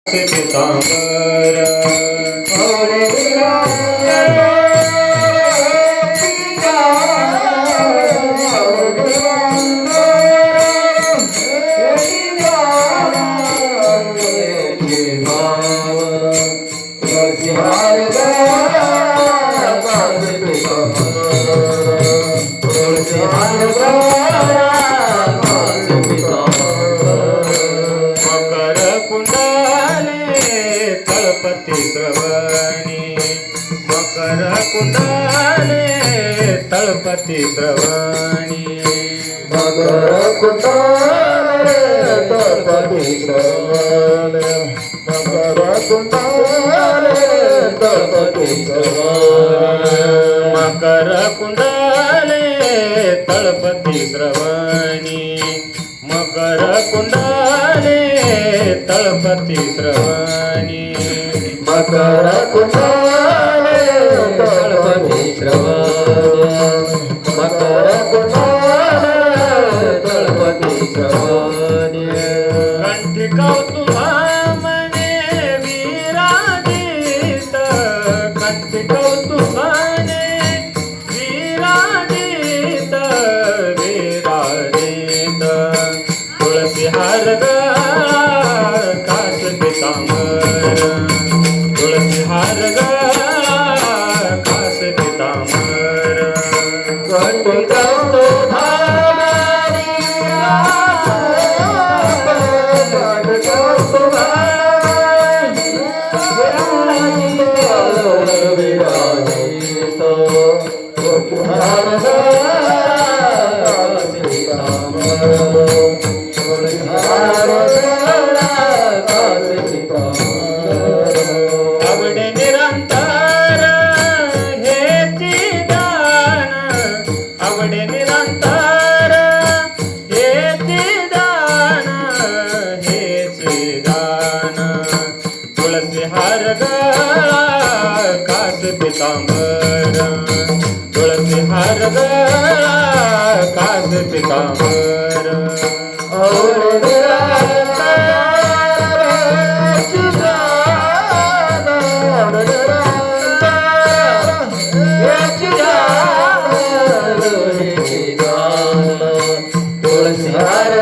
पितांबर मकर कुंडले तळपती श्रवणी मकर कुंडले तळपती श्रवणी मकर कुंडले तळपती श्रवणी मकर कुंडले तळपती श्रवणी मकर कुंडले तळपती श्रवणी मकर कुंडले तळपती श्रवणी मकर कुंडले तळपती श्रवणी कंठी कौतुभा मने विराजित कंठी कौतुभाने विराजित विराजित तुळसी हार कास पितांबर तुळसी हार कास पितांबर कंठी कौतुभा आवडे निरंतर हेची दान आवडे निरंतर हेची दान हेची दान तुळसी हार कास पितांबर तुळसी हार कास पितांबर तुळसी हार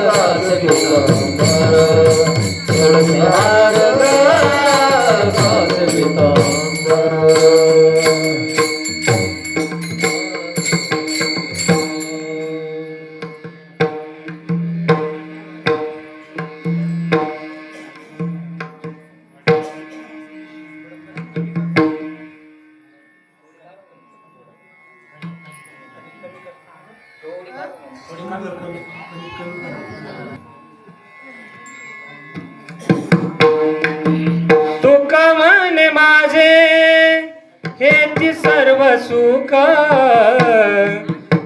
कास पितांबर तुळसी हार कास पितांबर तुका म्हणे माझे हेची सर्व सुख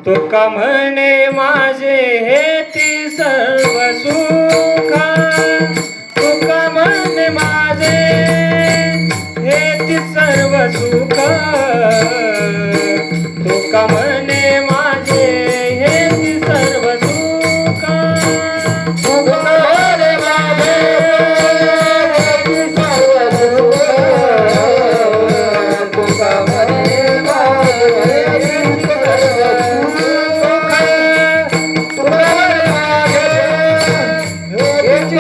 तुका म्हणे माझे हेची सर्व सुख तुका म्हणे माझे हेची सर्व सुख तुका म्हणे माझे हेची सर्व सुख तुका म्हणे माझे हेची सर्व सुख तुका म्हणे माझे हेची सर्व सुख तुका म्हणे माझे हेची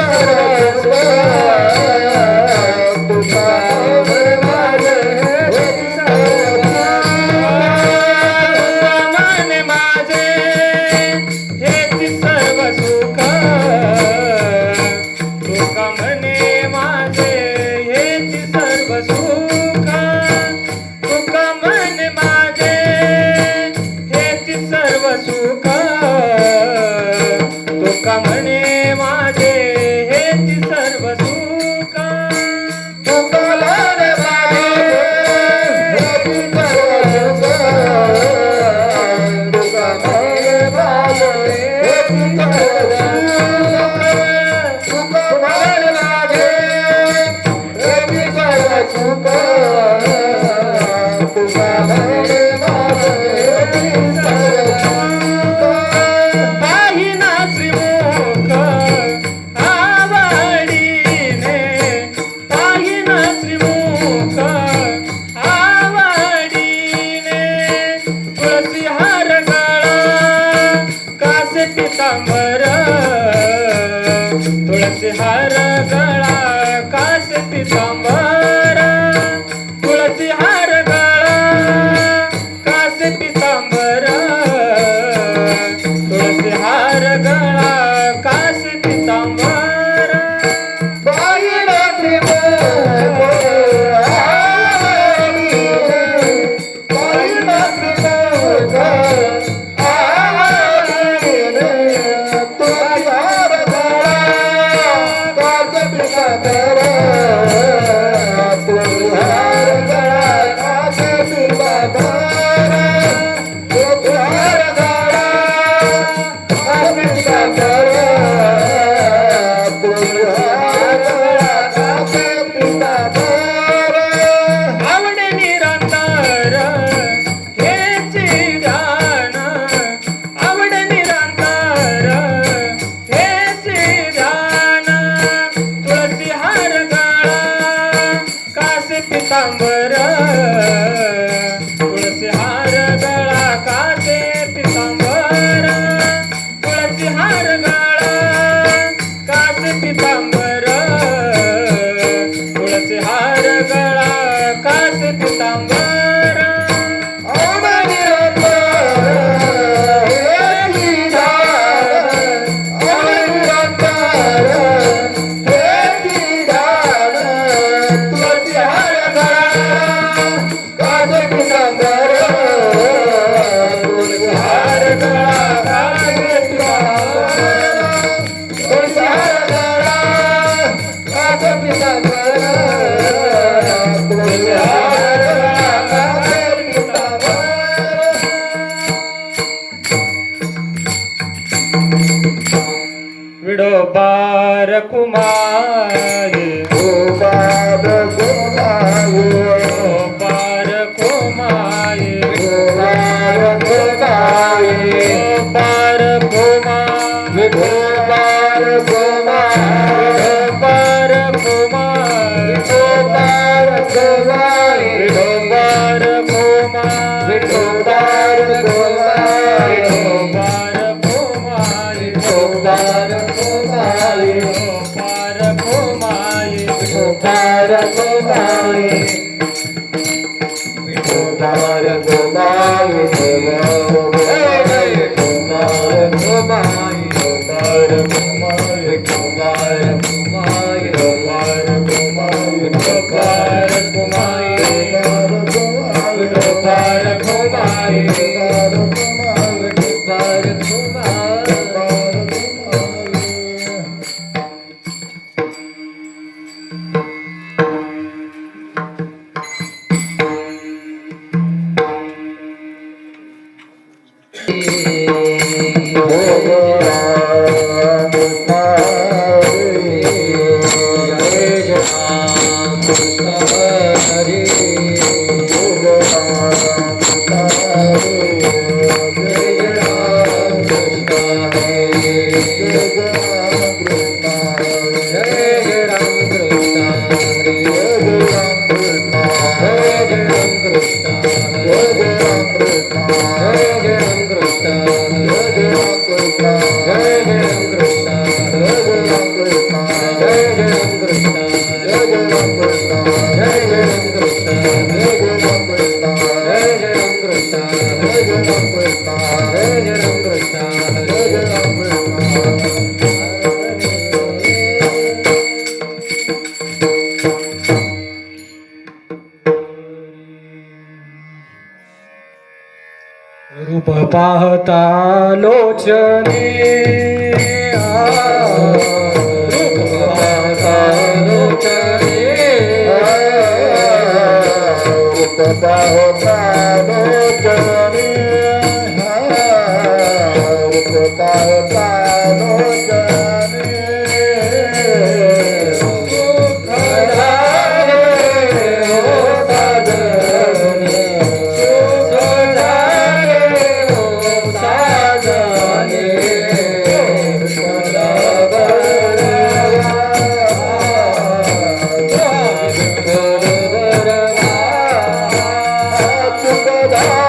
तुळसी हार गळा कास पितांबर तुळसी हार गळा कास पितांबर तुळसी हार गळा कास पितांबर पितांबर तुळसी हार गळा कासे पितांबर तुळसी हार गळा कासे पितांबर तुळसी हार गळा कासे पितांबर विडोबार कुमारी गोपाल गोमाये गोपार कुमारी गोपाल गोमाये गोपार कुमारी गोपाल गोमाये गोपार कुमारी गोपाल गोमाये विडोबार कुमारी गोपाल गोमाये गोपार कुमारी गोपाल गोमाये गोपार कुमारी गोपाल गोमाये गोपाल गोमाये रूप पाहता लोचने रूप पाहता लोचने da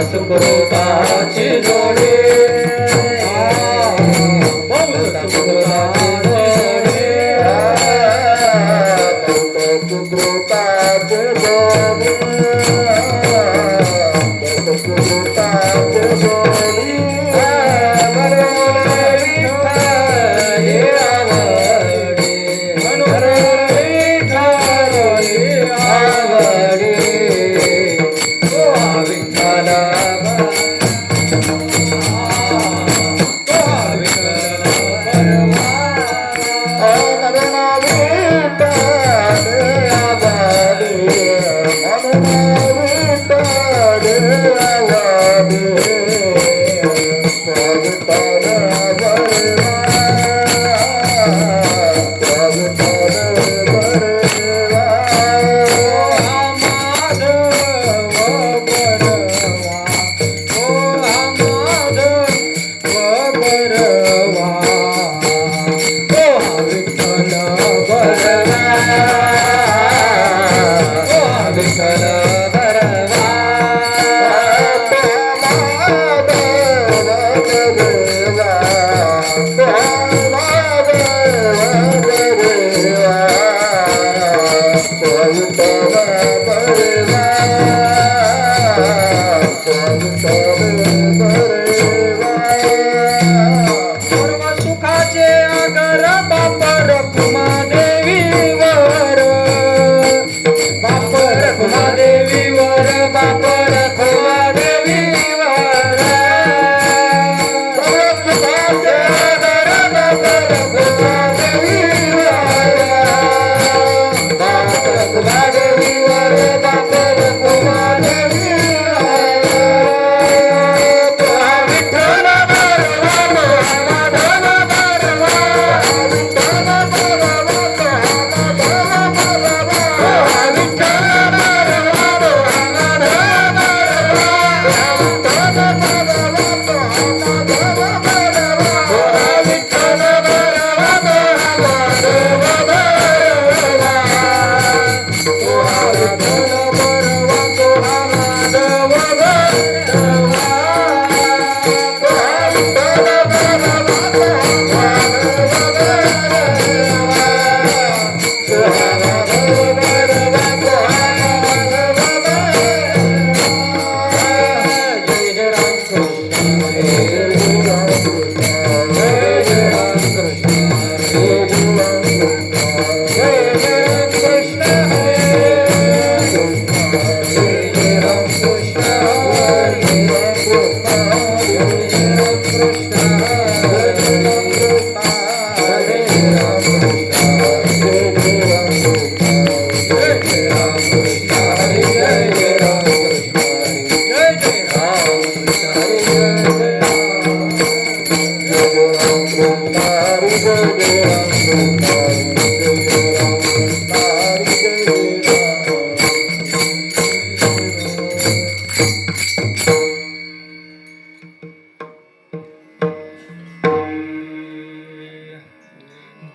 सुकृताची जोडी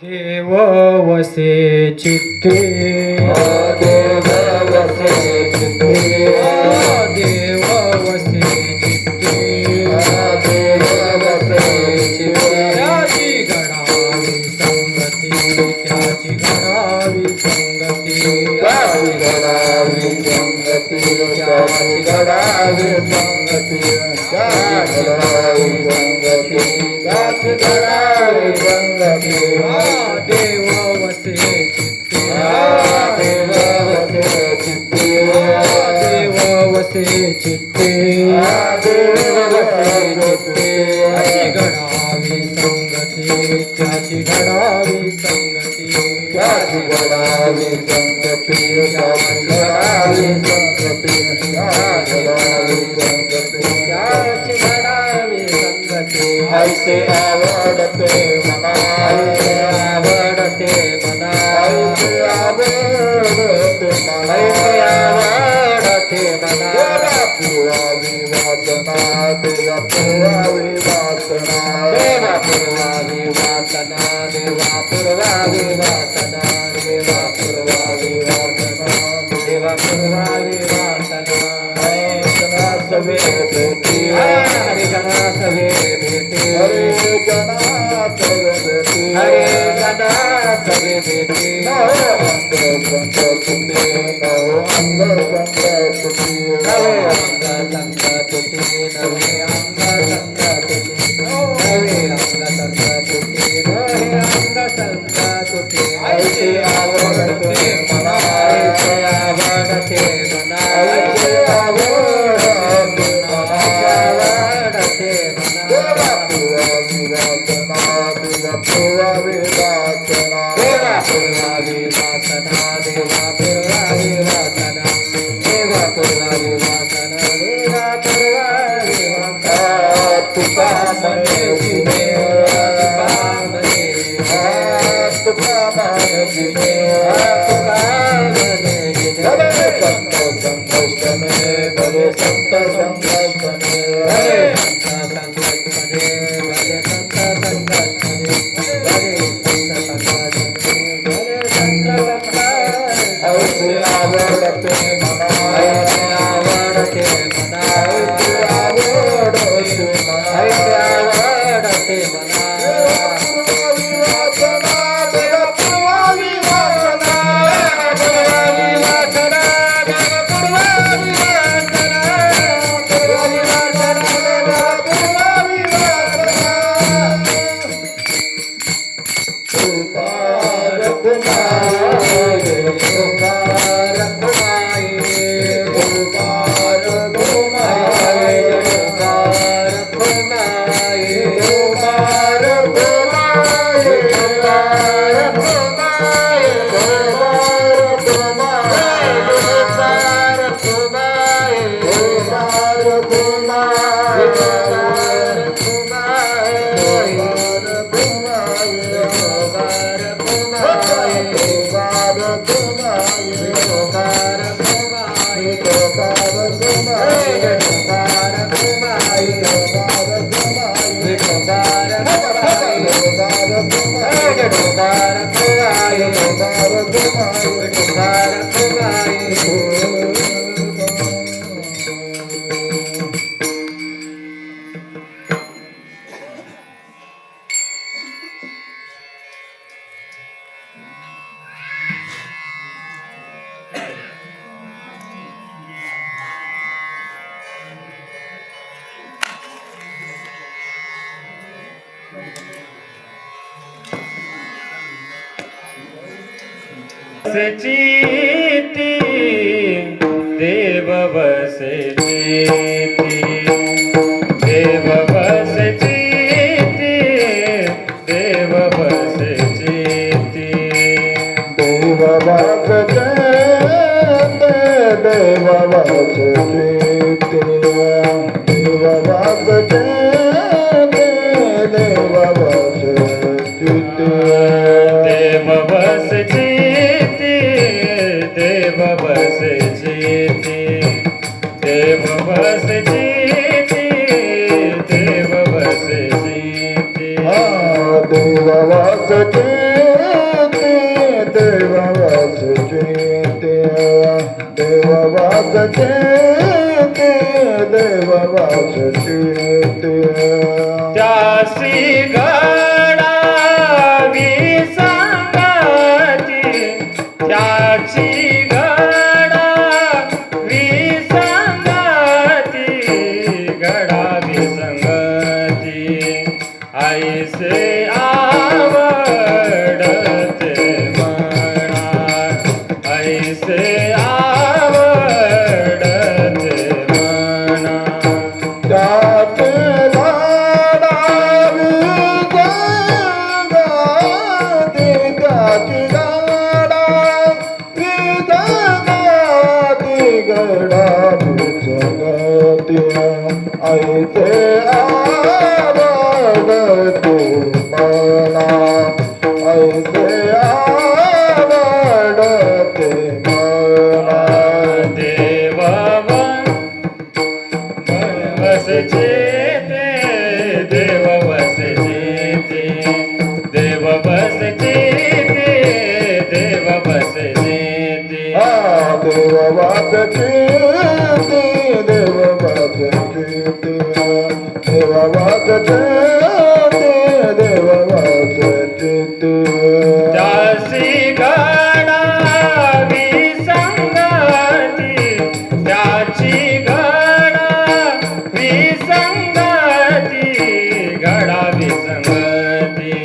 देव वसे चित्ते देव वसे चित्ते देव वसे चित्ते देव वसे चित्ते त्याची घडावी संगती त्याची घडावी संगती त्याची घडावी संगती त्याची घडावी संगती त्याची घडावी संगती त्याची घडावी संगती देव वसे चित्ते देव वसे चित्ते देव वसे चित्ते देव वसे चित्ते त्याची घडावी संगती त्याची घडावी संगती त्याची घडावी संगती त्याची घडावी संगती त्याची घडावी संगती त्याची घडावी संगती ऐसे आवडते मना ऐसे आवडते मना ऐसे आवडते मना ऐसे आवडते मना देवा पुरावी वासना देवा पुरावी वासना देवा पुरवावी वासना देवा पुरवावी वासना देवा पुरवावी वासना देवा पुरवावी वासना सवे भेटी हरे जना सवे भेटे हरे जना सवे भेटी हरे जना सवे भेटे नवो अंग संग तुते नवो अंग संग तुते नवे अंग संग तुते नवे अंग संग तुते नवे अंग संग तुते नवे अंग संग तुते ऐसे आवडते मना ऐसे आवडते मना ऐसे आवडते मना आवडते मना देवा पुरावी वासना देवा पुरावी वासना देवा पुरवावी वासना देवा पुरवावी वासना देवा पुरवावी वासना देवा पुरवावी वासना तुका मने जिने तुका मने तुका मने जिने तुका मने भले संत संघर्ष में भले संत संघर्ष में भले संत संगत मने भले संत संगत मने भले संत संगत मने भले संत संगत ऐसे आवडते मना ऐसे आवडते मना ऐसे आवडते मना ऐसे आवडते मना पुरावी वासना देवा पुरावी वासना पुरवावी वासना देव पुरवावी वासना पुरवावी वासना देव पुरावी वासना पुकार घुमाए पुकार घुमाए पुकार घुमाए घुमाए पुकार घुमाए पुकार घुमाए पुकार घुमाए पुकार घुमाए पुकार घुमाए पुकार घुमाए पुकार घुमाए चिती देव बस चिती देव बस चिती देव बस चिती देव वास जयते देव वास जयते देव वास जयते देव वास जयते देव बस चिती देव बस चिती देव बस चिती देव बस चिती देव वास जयते देव वास जयते देव वास जयते देव वास जयते त्यासी घडावी संगती त्याची घडावी संगती घडावी संगती ऐसे आवडते मना ऐसे आवडते मला ऐसे आवडते मला देव वसचे ते देव वसचे ते देव वसचे ते देव वसचे ते देव वाचते देव वाचते देव वाचते देव वाचते त्यासी घडावी संगती त्याची घडावी संगती घडावी संगती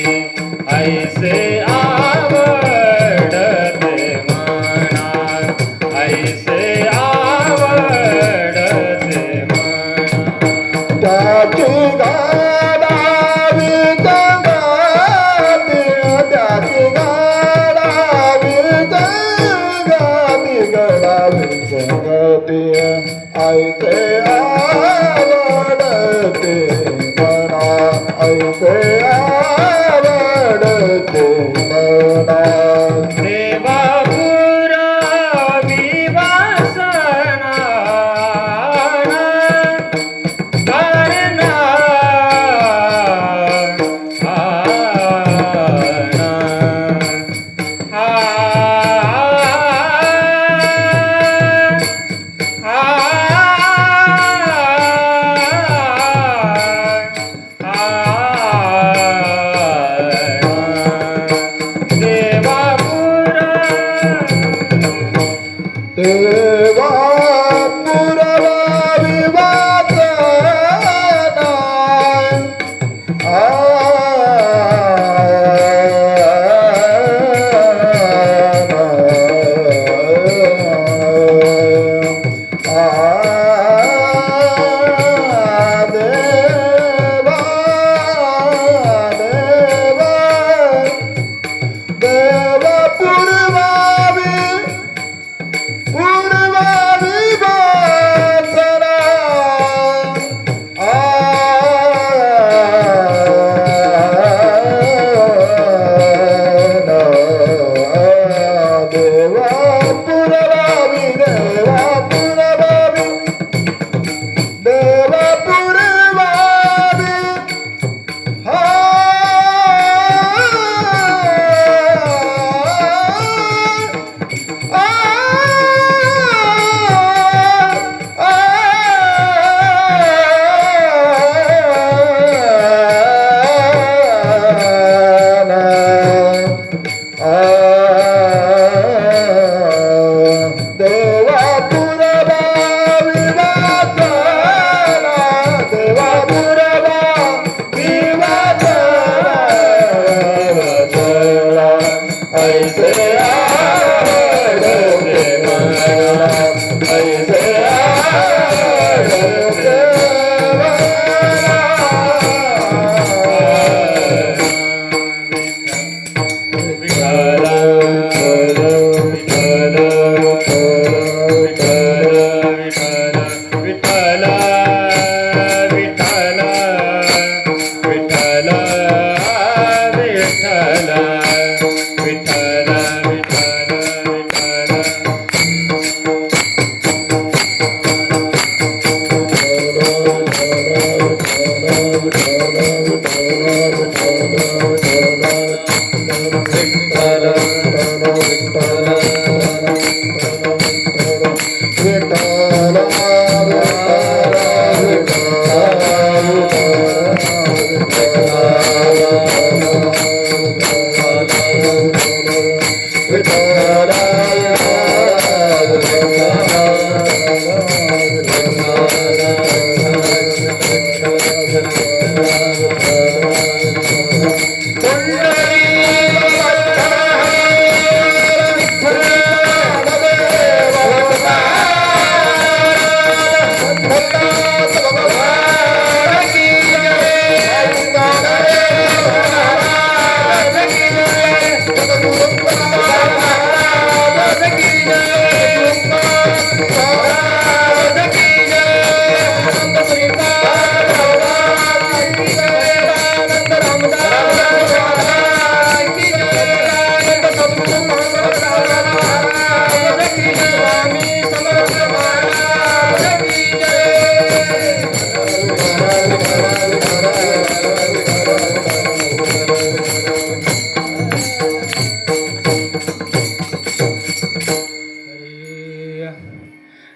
ऐसे आवडते मना ऐसे आवडते मना त्याची गाडावी संगती त्याची गाडावी संगती ऐसे आवडते मना ऐसे आवडते मना देवा पुरावी वासना करना देवा पुरावी वासना देवा पूर्वावी पूर्वा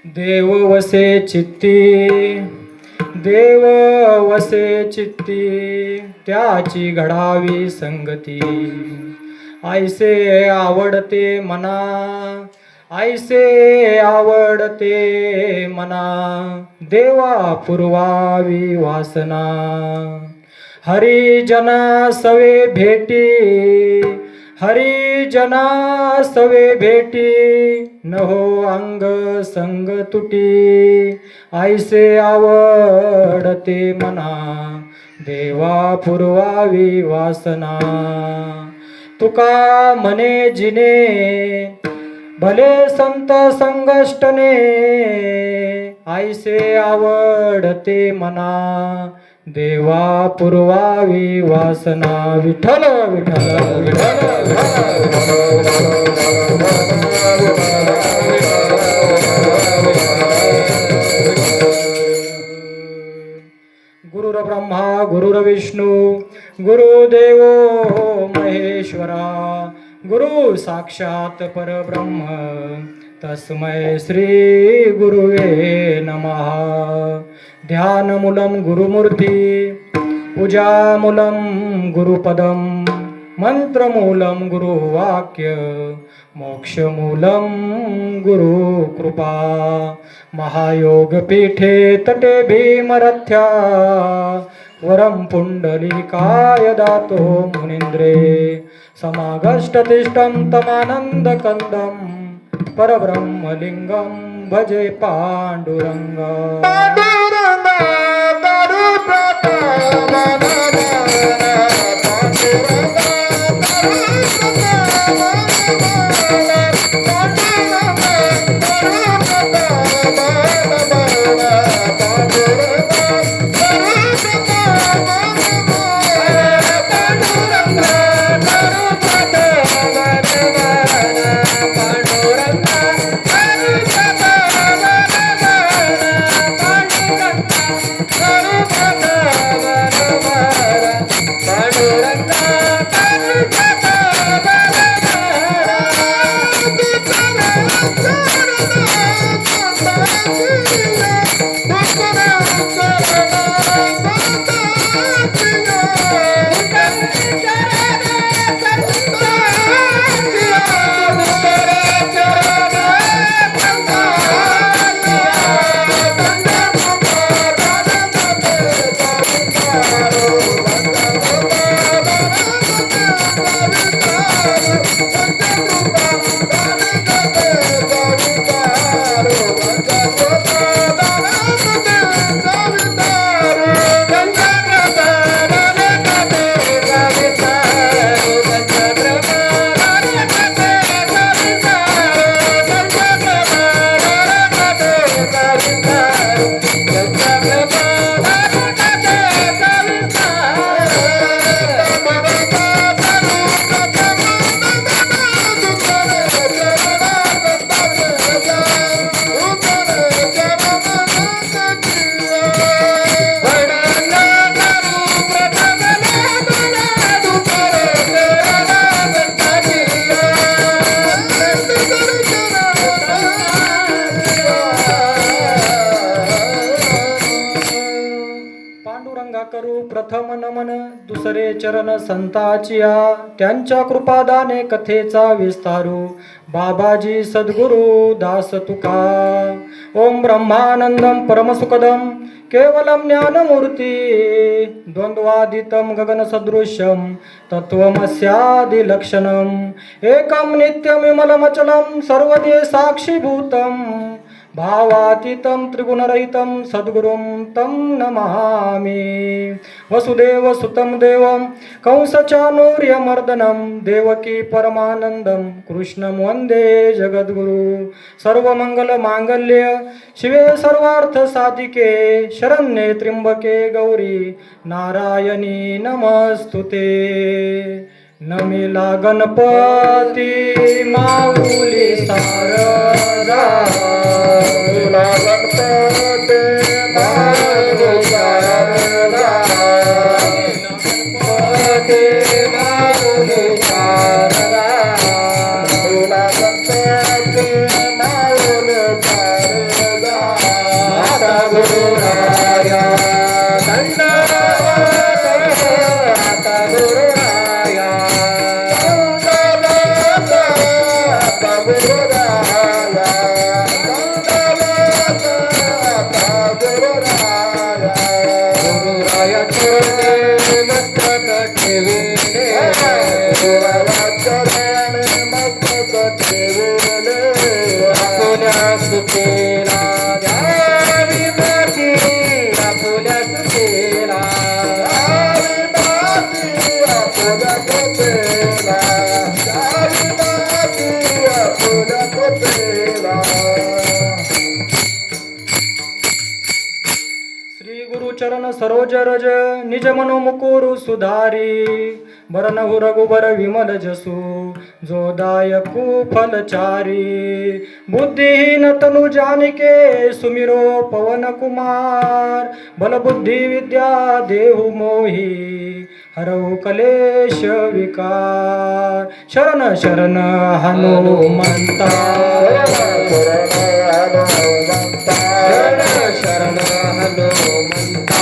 देव वसे चित्ती, देव वसे चित्ती, त्याची घडावी संगती. ऐसे आवडते मना, ऐसे आवडते मना, देवा पुरवावी वासना. हरिजना सवे भेटी, हरिजना सवे भेटी, न हो अंग संग तुटी. ऐसे आवडते मना, देवा पुरवावी वासना. तुका म्हणे जिने, भले संत संगष्टने. ऐसे आवडते मना, देवा पुरवावी वासना. विठ्ठल विठ्ठल विठ्ठल गुरुर्ब्रह्मा गुरुर्विष्णू गुरुदेवो महेश्वरा. गुरु साक्षात परब्रह्म तस्मै श्री गुरुवे नमः. ध्यानमूलं गुरुमूर्ती, पूजामूलं गुरुपदं, मंत्रमूलं गुरुवाक्य, मोक्षमूलं गुरुकृपा. महायोगपीठे तटे भीमरथ्या, वरं पुंडलिकाय दातो मुनीन्द्रे. समागष्टतिष्ठं तमानन्दकन्दं, परब्रह्मलिङ्गं भजे पाण्डुरङ्गम्. करू प्रथम नमन, दुसरे चरण संताचिया. त्यांच्या कृपादाने कथेचा विस्तारू, बाबाजी सद्गुरु दास तुका. ओम ब्रह्मानंदम परमसुखदम केवलम ज्ञानमूर्ती. द्वंद्वादितं गगनसदृश्यं तत्त्वमस्यादिलक्षणम्. एकं नित्यं विमलमचलं सर्वदे साक्षीभूतं. भावातीतं त्रिगुणरहितं सद्गुरुं तं नमामि. वसुदेवसुतं देवं कंसचाणूर्यमर्दनं. देवकी परमानन्दं कृष्णं वन्दे जगद्गुरु. सर्वमङ्गलमाङ्गल्ये शिवे सर्वार्थसाधिके, शरण्ये त्र्यंबके गौरी नारायणी नमस्तुते. नमिला गणपती माऊली शारदा. नमिला गणपती माऊली शारदा. गणपती माऊली शारदा. नमिला गणपती माऊली शारदा. देवा श्री गुरु चरण सरोज रज निज मनो मुकुरु सुधारी बरनहु रघुबर विमल जसु जो दायकु फलचारी बुद्धिहीन तनु जानिके सुमिरो पवन कुमार बल बुद्धि विद्या देहु मोहि हरऊ कलेश विकार शरण शरण हनुमंता शरण शरण हनुमंता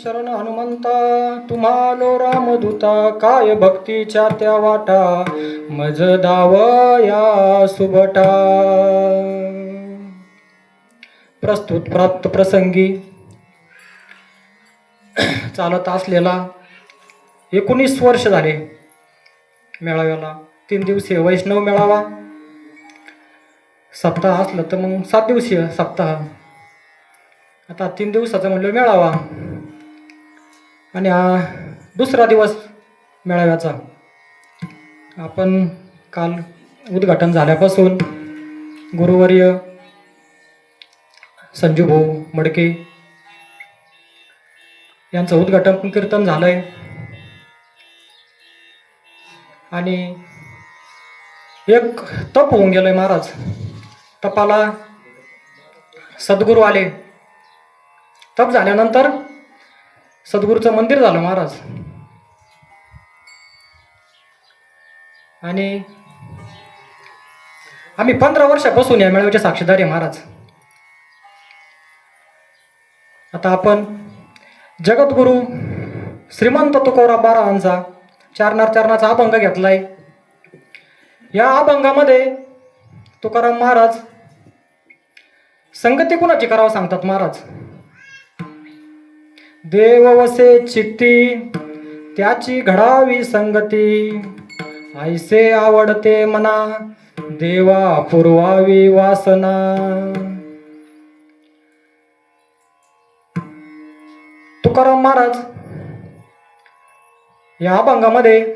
शरण हनुमंता तुम्हालो रामदूता काय भक्तीच्या त्या वाटा मज दावया सुबटा प्रस्तुत प्राप्त प्रसंगी चालत असलेला 19 वर्ष झाले मेळाव्याला 3 दिवसीय वैष्णव मेळावा सप्ताह असलं तर मग 7 दिवसीय सप्ताह आता 3 दिवसाचा म्हणलं मेळावा आणि हा दुसरा दिवस मेळाव्याचा आपण काल उद्घाटन झाल्यापासून गुरुवर्य संजू भाऊ मडके यांचं उद्घाटन कीर्तन झालंय आणि एक तप होऊन गेलंय महाराज तपाला सद्गुरू आले तप झाल्यानंतर सद्गुरूचं मंदिर झालं महाराज आणि आम्ही 15 वर्षापासून या मेळाव्याचे साक्षीदार आहे महाराज आता आपण जगद्गुरु श्रीमंत तुकोराम महाराजांचा चरणाचा अभंग घेतलाय या अभंगामध्ये तुकाराम महाराज संगती कुणाची करावं सांगतात महाराज देव वसे चित्ती त्याची घडावी संगती ऐसे आवडते मना देवा पुरवावी वासना तुकाराम महाराज या अभंगामध्ये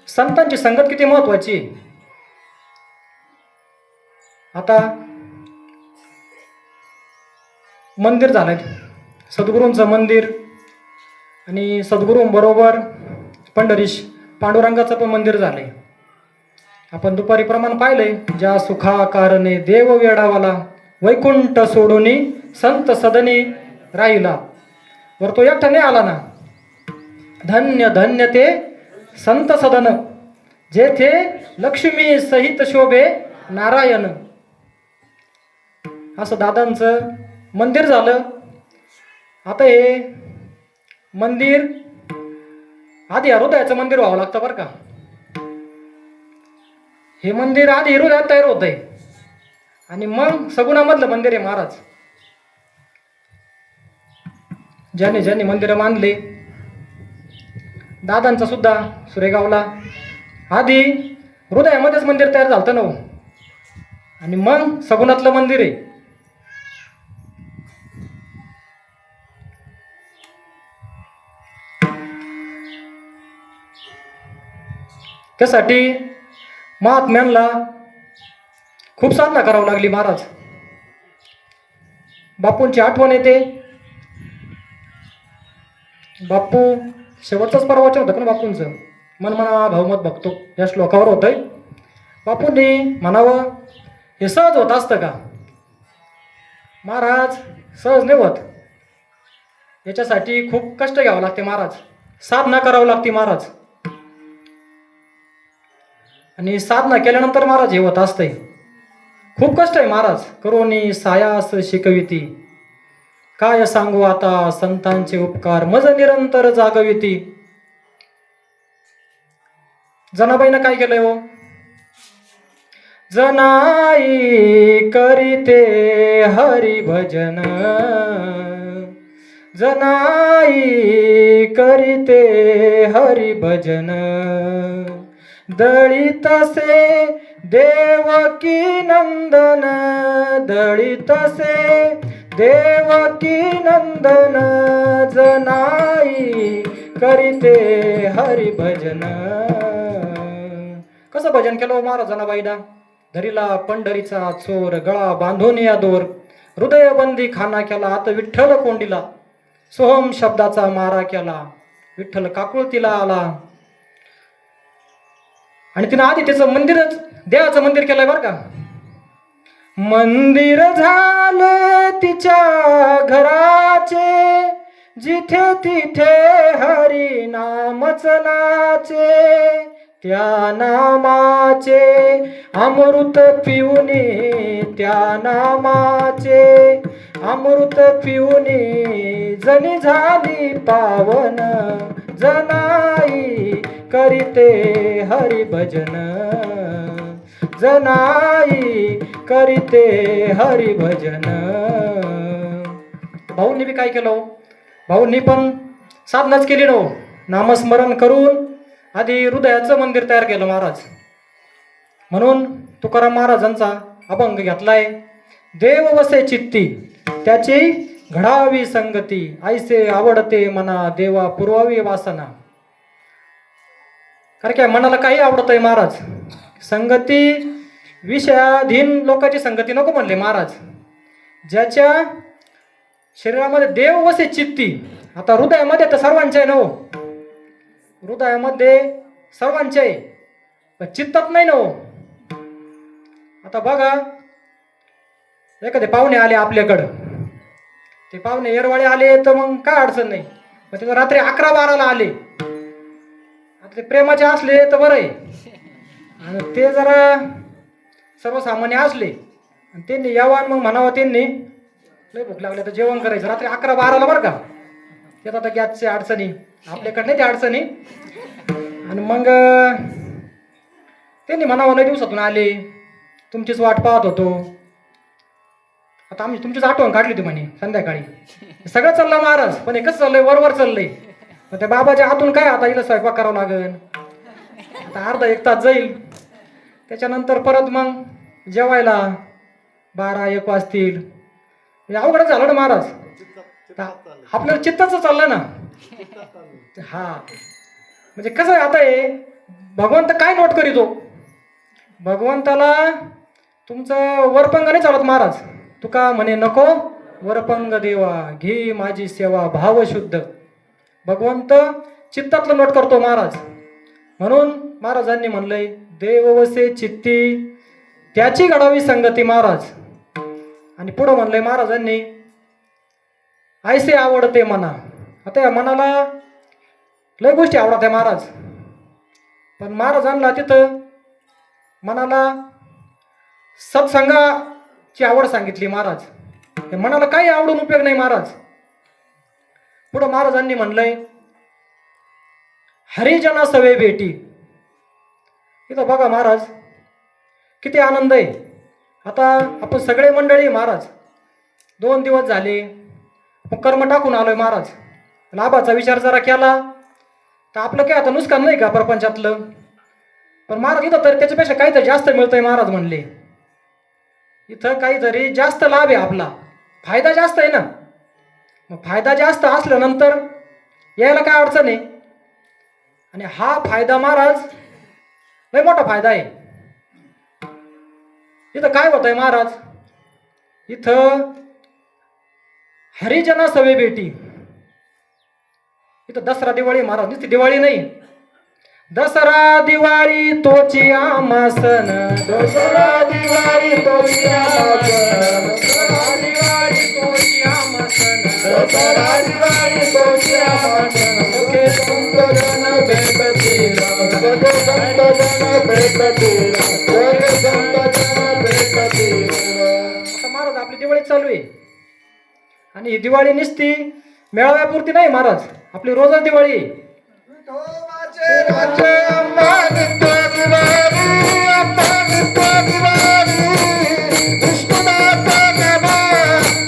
संतांची संगत किती महत्वाची आता मंदिर झालंय सद्गुरूंचं मंदिर आणि सद्गुरूंबरोबर पंढरीश पांडुरंगाचं पण मंदिर झालंय आपण दुपारी प्रमाण पाहिलंय ज्या सुखा कारणे देव वेडावाला वैकुंठ सोडूनी संत सदनी राहिला वर तो एकटा नाही आला ना धन्य धन्य ते संत सदन जेथे लक्ष्मी सहित शोभे नारायण असं दादांचं मंदिर झालं आता हे मंदिर आधी हृदयाचं मंदिर व्हावं लागतं बरं का हे मंदिर आधी हृदयात तयार होत आहे आणि मग सगुणामधलं मंदिर आहे महाराज ज्याने ज्याने मंदिरं बांधले दादांचा सुद्धा सुरेगावला आधी हृदयामध्येच मंदिर तयार झालं ना आणि मग सगुणातलं मंदिर आहे त्यासाठी महात्म्यांना खूप साधना करावं लागली महाराज बापूंची आठवण येते बापू शेवटचंच प्रवचन होतं पण बापूंचं मन म्हणा भावमत बघतो या श्लोकावर होतंय बापूंनी म्हणावं हे सहज होत असतं का महाराज सहज नाही होत याच्यासाठी खूप कष्ट घ्यावं लागते महाराज, साधना करावं लागते महाराज. आणि साधना केल्यानंतर महाराज हे होत असतंय. खूप कष्ट आहे महाराज. करोनी सायास शिकविती, काय सांगू आता संतांचे उपकार, मज निरंतर जागविती. जनाबाईनं काय केलंय हो? जनाई करीते हरी भजन, जनाई करीते हरी भजन, दळितसे देवकी नंदन, दळितसे देवकी नंदन, जनाई करीते हरी भजन. कसं भजन केलं हो महाराज जनाबाईला? धरीला पंढरीचा चोर, गळा बांधून या दोर, हृदयबंदी खाना केला, आता विठ्ठल कोंडीला, सोहम शब्दाचा मारा केला, विठ्ठल काकुळतीला आला. आणि तिनं आधी त्याचं मंदिरच, देवाचं मंदिर केलंय बरं का. मंदिर झाले तिच्या घराचे, जिथे तिथे हरी नामच नाचे, त्या नामाचे अमृत पिऊनी, त्या नामाचे अमृत पिऊनी, जनी झाली पावन, जनाई करीते हरी भजन, जनाई करीते हरी भजन. भाऊंनी बी काय केलं? भाऊंनी पण साधनाच केली ना, नामस्मरण करून आधी हृदयाचं मंदिर तयार केलं महाराज. म्हणून तुकाराम महाराजांचा अभंग घेतलाय, देव वसे चित्ती त्याची घडावी संगती, ऐसे आवडते मना देवा पुरवावी वासना. कारण काय मनाला काही आवडतंय महाराज, संगती विषयाधीन लोकांची संगती नको म्हणले महाराज. ज्याच्या शरीरामध्ये देव वसे चित्ती, आता हृदयामध्ये तर सर्वांचे आहे ना हो, हृदयामध्ये सर्वांचे आहे, पण चित्तात नाही ना हो. आता बघा, एखादे पाहुणे आले आपल्याकडं, ते पाहुणे येरवाळे आले तर मग काय अडचण नाही, पण ते रात्री 11-12ला आले, आता ते प्रेमाचे असले तर बरं आहे. आणि ते जरा सर्वसामान्य असले आणि त्यांनी यावं मग म्हणावं, त्यांनी लय भूक लागले तर जेवण करायचं रात्री 11-12ला बरं का. त्यात आता गॅसच्या अडचणी, आपल्याकडे नाही त्या अडचणी. आणि मग त्यांनी म्हणावं लय दिवसातून आले, तुमचीच वाट पाहत होतो. आता आम्ही तुमचीच आठवण काढली होती म्हणे संध्याकाळी. सगळं चाललं महाराज, पण हे कसं चाललंय, वरवर चाललंय. मग त्या बाबाच्या हातून काय, आता हिला स्वयंपाक करावं लागेल, आता अर्धा-एक तास जाईल, त्याच्यानंतर परत मग जेवायला 12-1 वाजतील. अवघडच झालं ना महाराज. आपल्याला चित्ताचं चाललं ना. हा म्हणजे कसं आहे, आता हे भगवंत काय नोट करीतो, भगवंताला तुमचं वरपंग नाही चालत महाराज. तुका म्हणे नको वरपंग देवा, घे माझी सेवा भाव शुद्ध. भगवंत चित्तातलं नोट करतो महाराज. म्हणून महाराजांनी म्हणलंय, देव वसे चित्ती त्याची घडावी संगती महाराज. आणि पुढं म्हणलंय महाराजांनी, ऐसे आवडते मना. आता या मनाला लय गोष्टी आवडत आहे महाराज, पण महाराजांना तिथं मनाला सत्संगाची आवड सांगितली महाराज. हे मनाला काही आवडून उपयोग नाही महाराज. पुढं महाराजांनी म्हणलंय, हरिजना सवे भेटी. इथं बघा महाराज किती आनंद आहे. आता आपण सगळे मंडळी महाराज 2 दिवस झाले कर्म टाकून आलोय महाराज. लाभाचा विचार जरा केला तर आपलं काय आता नुकसान नाही का प्रपंचातलं. पण महाराज इथं तर त्याच्यापेक्षा काहीतरी जास्त मिळतंय महाराज म्हणले. इथं काहीतरी जास्त लाभ आहे, आपला फायदा जास्त आहे ना. मग फायदा जास्त असल्यानंतर यायला काय अडचण आहे. आणि हा फायदा महाराज लय मोठा फायदा आहे. इथं काय होत आहे महाराज, इथं हरिजना सवे भेटी. इथं दसरा दिवाळी महाराज, नुसती दिवाळी नाही, दसरा दिवाळी तोची आमासन, दसरा दिवाळी तोची आमासन, दसरा दिवाळी तोची आमासन, दसरा दिवाळी सोशिया मागण सुखे संत जन भेटतील जगे संत जन भेटतील जगे संत जन भेटतील. आता महाराज आपली दिवाळी चालू आहे आणि ही दिवाळी निसती मेळाव्यापुरती नाही महाराज, आपली रोजच दिवाळी आहे. विठोबाचे राज्य अम्मा नित्य दिवाळी अम्मा नित्य दिवाळी विष्णुनाथ नमः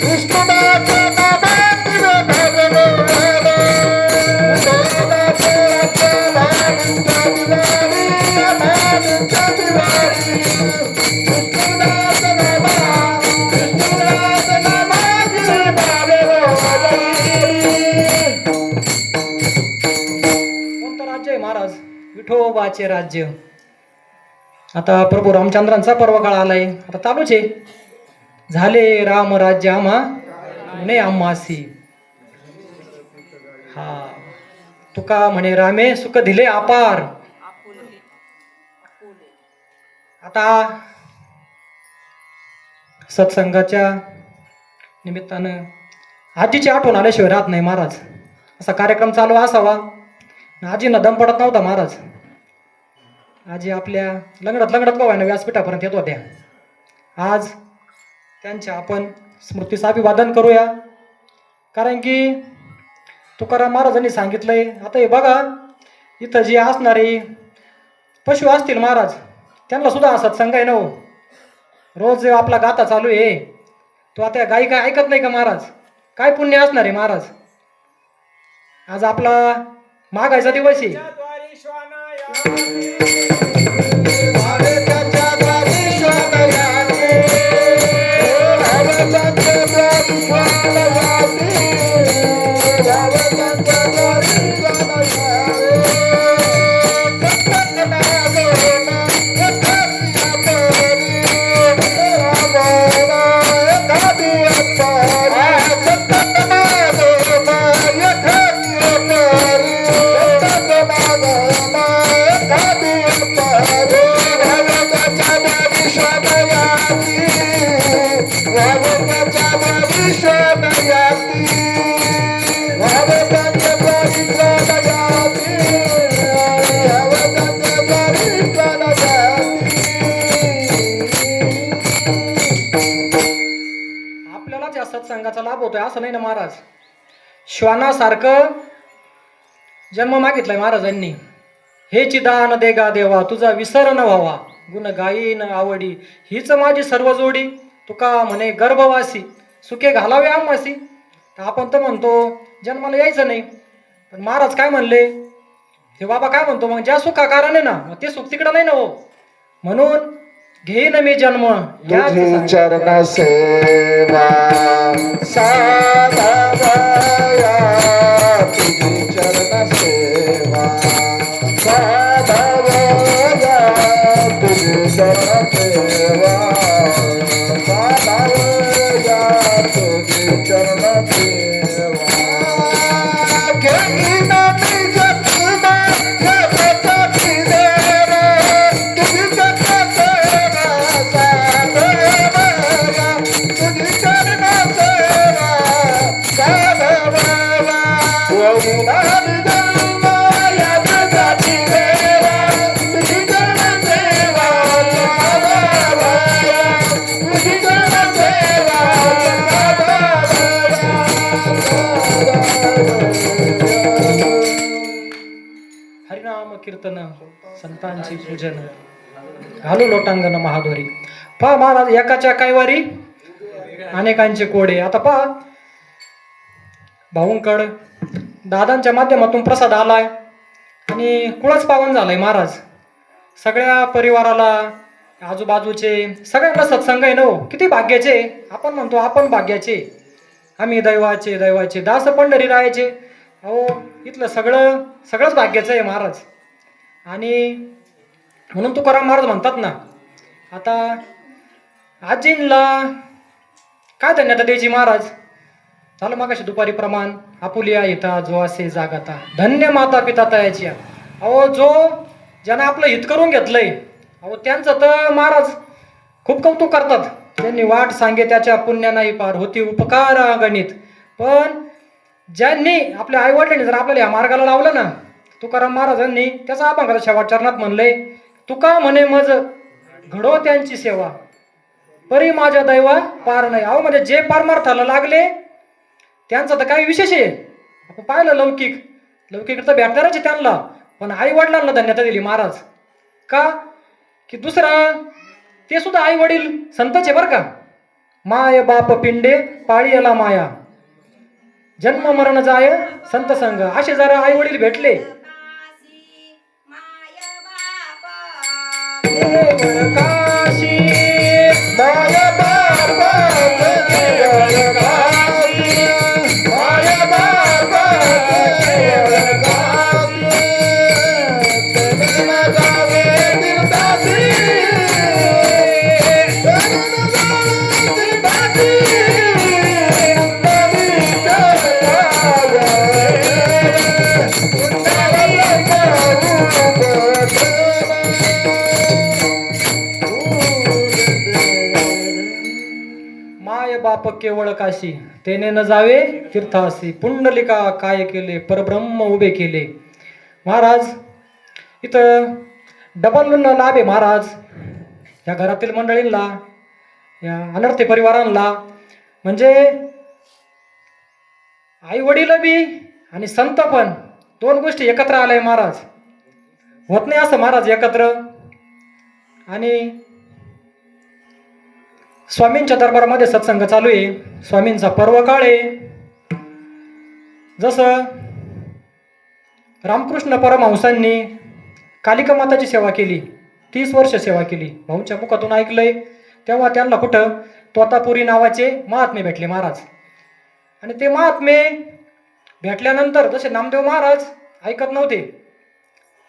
विष्णुनाथ नमः तिरे भगवान विठोबाचे राज्य अम्मा नित्य दिवाळी अम्मा नित्य दिवाळी विष्णुनाथ नमः विष्णुनाथ नमः तिरे भगवान. कोणतं राज्य आहे महाराज? विठोबाचे राज्य. आता प्रभू रामचंद्रांचा पर्व काळ आलाय, आता चालूच आहे. झाले राम राज्य आम्हा ने आम्हासी. हा तुका म्हणे रामे सुख दिले अपार. आता सत्संगाच्या निमित्तानं आजीची आठवण आल्याशिवाय राहत नाही महाराज. असा कार्यक्रम चालू असावा. आजींना दम पडत नव्हता महाराज. आजी आपल्या लंगडत का व्हायना व्यासपीठापर्यंत येत होत्या. आज त्यांच्या आपण स्मृतीचं अभिवादन करूया. कारण की तुकाराम महाराजांनी सांगितलंय, आता हे बघा इथं जे असणारे पशु असतील महाराज, त्यांना सुद्धा हा सत्संग आहे ना हो. रोज जे आपला गाथा चालू आहे तो आता गाई काय ऐकत नाही का महाराज? काय पुण्य असणार आहे महाराज? आज आपला मागायचा दिवस आहे. भारताच्या द्वारी श्वानयाते भारताच्या द्वारी श्वानयाते भारताच्या द्वारी श्वानयाते सत्संगनागोना यथार्थिया परी रामोना यथार्थिया परी सत्संगनागोना यथार्थिया परी सत्संगनागोना यथार्थिया परी भारताच्या द्वारी श्वानयाते भारताच्या द्वारी श्वानयाते भारताच्या द्वारी श्वानयाते भारताच्या द्वारी श्वानयाते. आपल्यालाच या सत्संगाचा लाभ होतोय असं नाही ना महाराज. श्वानासारखं जन्म मागितलाय महाराजांनी. हे चिदान देगा देवा तुझा विसर न व्हावा गुण गायीन आवडी हीच माझी सर्व जोडी. तुका म्हणे गर्भवासी सुखे घालावे आम्हासी. तर आपण तर म्हणतो जन्माला यायचं नाही, पण महाराज काय म्हणले हे बाबा काय म्हणतो मग ज्या सुखाकाराने ना मग ते सुख तिकडं नाही ना हो. म्हणून घेईन मी जन्म तुझी चरण सेवा साधवया तुझी चरण सेवा साधवया तुझी चरण सेवा साधवया तुझी चरण सेवा. घेईन मी जन्म जगताची देवा तुझी चरण सेवा साधवया तुझी चरण सेवा साधवया. वरुणारी जन्म या जगताची देवा तुझी चरण सेवा साधवया तुझी चरण सेवा हरिनाम कीर्तन संतांची पूजन घालू लोटांगण महाद्वारी. पहा महाराज एकाच्या कायवारी अनेकांचे कोडे. आता पहा भाऊंकड दादांच्या माध्यमातून प्रसाद आलाय आणि कुळच पावन झालाय महाराज. सगळ्या परिवाराला आजूबाजूचे सगळ्यांना सत्संग आहे ना हो. किती भाग्याचे. आपण म्हणतो आपण भाग्याचे, आम्ही दैवाचे दैवाचे दास पंढरी राहायचे. अहो इथलं सगळंच भाग्याचं आहे महाराज. आणि म्हणून तुकाराम महाराज म्हणतात ना, आता आजींला काय धन्यता द्यायची महाराज. झालं मगाशी दुपारी प्रमाण आपुलिया येता जो असे जागाता धन्य माता पिता तयाची. अहो जो ज्यानं आपलं हित करून घेतलंय अहो त्यांचं तर महाराज खूप कौतुक करतात. त्यांनी वाट सांगे त्याच्या पुण्या नाही पार होती उपकार गणित. पण ज्यांनी आपल्या आईवडिलांनी जर आपल्याला या मार्गाला लावलं ना, तुकाराम महाराजांनी त्याचा अभंगाला शेवट चरणात म्हणलंय, तुका म्हणे मज घडो त्यांची सेवा, परी माझ्या दैवा पार नाही. अहो म्हणजे जे पारमार्थाला लागले त्यांचा तर काही विशेष आहे. आपण पाहिलं लौकिक तर भेटणारच आहे त्यांना, पण आई वडिलांना धन्यता दिली महाराज. का की दुसरं ते सुद्धा आई वडील संतच आहे बरं का. माय बाप पिंडे पाळीला माया, जन्म मरण जाय संत संग. असे जरा आई वडील भेटले काशी माया बाबा केवळ काशी, माया बाबा केवळ काशी, तेने न जावे तीर्थासी, तेने न जावे तीर्थासी, नदीच्या पावे, उन्हाळ्याला जाऊ माय बाप केवळ काशी, तेने न जावे तीर्थासी, पुंडलिका काय केले परब्रह्म उभे केले. महाराज इथं डबल लाभ आहे महाराज या घरातील मंडळींना, या अनर्थी परिवारांना. म्हणजे आई वडील बी आणि संत पण दोन गोष्टी एकत्र आल्या महाराज. होत नाही असं महाराज एकत्र. आणि स्वामींच्या दरबारामध्ये सत्संग चालू आहे, स्वामींचा पर्व काळ आहे. जसं रामकृष्ण परमहंसांनी कालिका माताची सेवा केली, 30 वर्ष सेवा केली, भाऊच्या मुखातून ऐकलंय. तेव्हा त्यांना कुठं तोतापुरी नावाचे महात्मे भेटले महाराज. आणि ते महात्मे भेटल्यानंतर जसे नामदेव महाराज ऐकत नव्हते,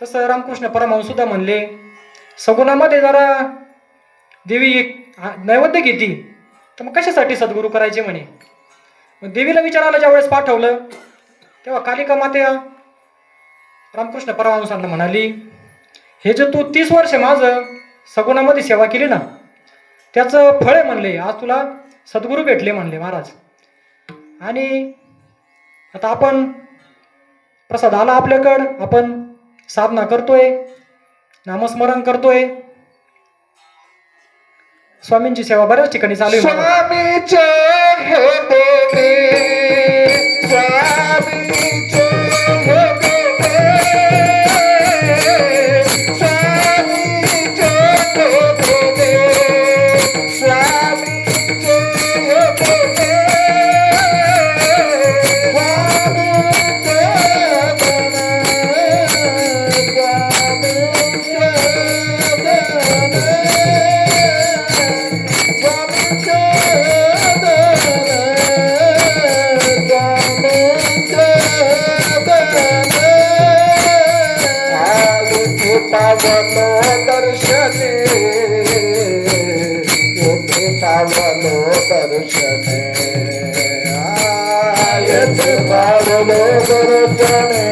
तसं रामकृष्ण परमहंस सुद्धा म्हणले, सगुणामध्ये जरा देवी नैवेद्य घेती, तर मग कशासाठी सद्गुरू करायचे म्हणे. मग देवीला विचारायला ज्यावेळेस पाठवलं, तेव्हा कालिका माते रामकृष्ण परमहंसांना म्हणाली, हे जे तू 30 वर्ष माझं सगुणामध्ये सेवा केली ना, त्याचं फळ आहे म्हणले, आज तुला सद्गुरू भेटले म्हणले महाराज. आणि आता आपण प्रसाद आला आपल्याकडं, आपण साधना करतोय, नामस्मरण करतोय, स्वामींची सेवा बऱ्याच ठिकाणी चालू आहे. स्वामीचे हे देवे, स्वामीचे हे देवे, स्वामीचे हे देवे, स्वामीचे हे देवे, स्वामीचे पावलो दर्शने, येथे पावलो दर्शने, येथे पावलो दर्शने,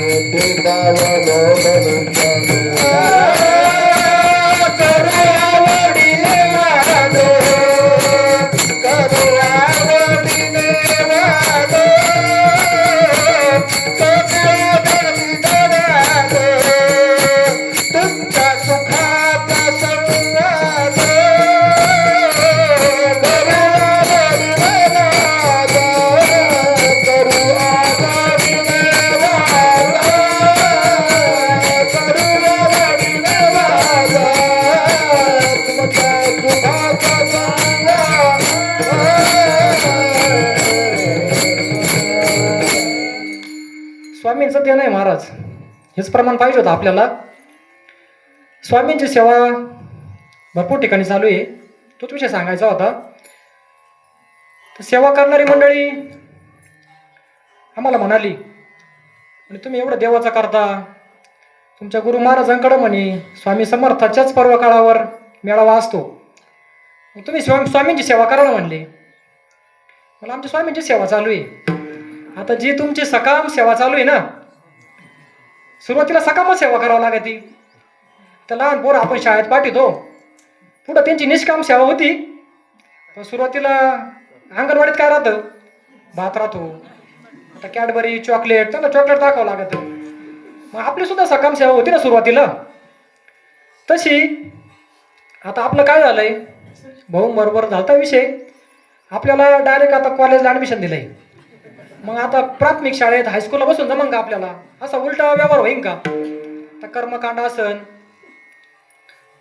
येथे पावलो दर्शने. करू आवडीने वादो, करू आवडीने वादो, तुमच्या सुखाचा संवाद, करू आवडीने वाद, करू आवडीने वाद, करू आवडीने वाद, तुमच्या सुखाचा संवाद. स्वामींचं ते नाही महाराज, हेच प्रमाण पाहिजे होतं आपल्याला. स्वामींची सेवा भरपूर ठिकाणी चालू आहे, तोच विषय सांगायचा होता. तर सेवा करणारी मंडळी आम्हाला म्हणाली, आणि तुम्ही एवढं देवाचा करता, तुमच्या गुरु महाराजांकडं म्हणे स्वामी समर्थाच्याच पर्व काळावर मेळावा असतो, मग तुम्ही स्वामींची सेवा करा ना म्हणले. मला आमच्या स्वामींची सेवा चालू आहे. आता जी तुमची सकाम सेवा चालू आहे ना, सुरुवातीला सकामच सेवा करावं लागते. तर लहान पोरं आपण शाळेत पाठवतो, पुढं त्यांची निष्काम सेवा होती. पण सुरुवातीला अंगणवाडीत काय राहतं, भात राहतो, आता कॅडबरी चॉकलेट, त्यांना चॉकलेट दाखवावं लागत. मग आपली सुद्धा सकाम सेवा होती ना सुरुवातीला. तशी आता आपलं काय झालंय, भाऊ बरोबर झालता विषय, आपल्याला डायरेक्ट आता कॉलेजला ॲडमिशन दिलंय. मग आता प्राथमिक शाळेत हायस्कूलला बसून जमन का आपल्याला? असा उलटा व्यवहार होईन का? तर कर्मकांड असन,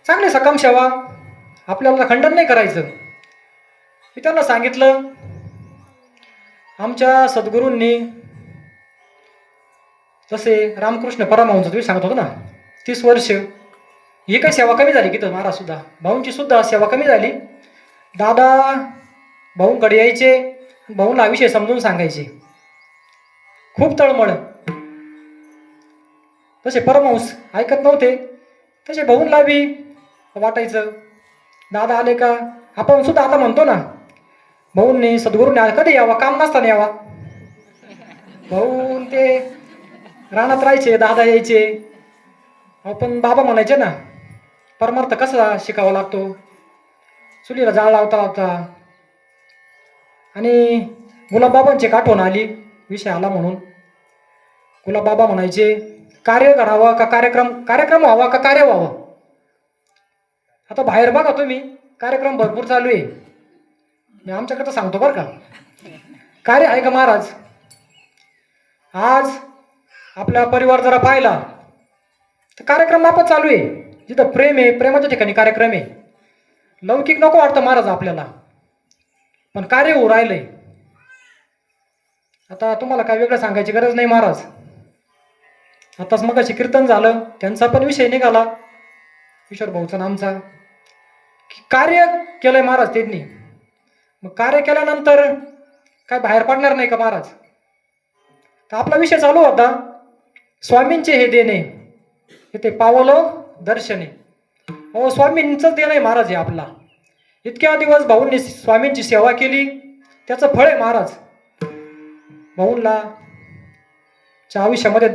चांगली सकाम सेवा, आपल्याला खंडन नाही करायचं. मी त्यांना सांगितलं, आमच्या सद्गुरूंनी जसे रामकृष्ण परमहंस तुम्ही सांगत होतो ना 30 वर्ष, ही काही सेवा कमी झाली की तर महाराज सुद्धा, भाऊंची सुद्धा सेवा कमी झाली. दादा भाऊंकडे यायचे, भाऊंना विषय समजून सांगायचे, खूप तळमळ. तसे परमहंस ऐकत नव्हते, तसे भाऊंना बी वाटायचं दादा आले का. आपण सुद्धा आता म्हणतो ना, भाऊंनी सद्गुरूंनी कधी यावा, काम नसताना यावा. भाऊ ते रानात राहायचे, दादा यायचे, आपण बाबा म्हणायचे ना, परमार्थ कसा शिकावा लागतो, चुलीला जाळ लावता लावता. आणि गुलाबबाबांची एक आठवण आली, विषय आला म्हणून. गुलाबबाबा म्हणायचे, कार्य करावं का कार्यक्रम व्हावा का कार्य व्हावं. आता बाहेर बघा तुम्ही, कार्यक्रम भरपूर चालू आहे. मी आमच्याकडचं सांगतो बरं का, कार्य आहे का महाराज? आज आपला परिवार जरा पाहिला तर कार्यक्रम आपण चालू आहे. जिथं प्रेम आहे, प्रेमाच्या ठिकाणी कार्यक्रम आहे. लौकिक नको वाटतं महाराज आपल्याला, पण कार्य होऊ राहिलंय. आता तुम्हाला काय वेगळं सांगायची गरज नाही महाराज. आताच मग अशी कीर्तन झालं, त्यांचा पण विषय निघाला किशोर भाऊचा नामचा, की कार्य केलंय महाराज त्यांनी. मग कार्य केल्यानंतर काय बाहेर पडणार नाही का महाराज? तर आपला विषय चालू होता, स्वामींचे हे देणे, हे ते पावलो दर्शने. हो, स्वामींचंच देणं आहे महाराज हे आपला. इतक्या दिवस भाऊंनी स्वामींची सेवा केली, त्याचं फळ आहे महाराज. भाऊंला च्या आयुष्यामध्ये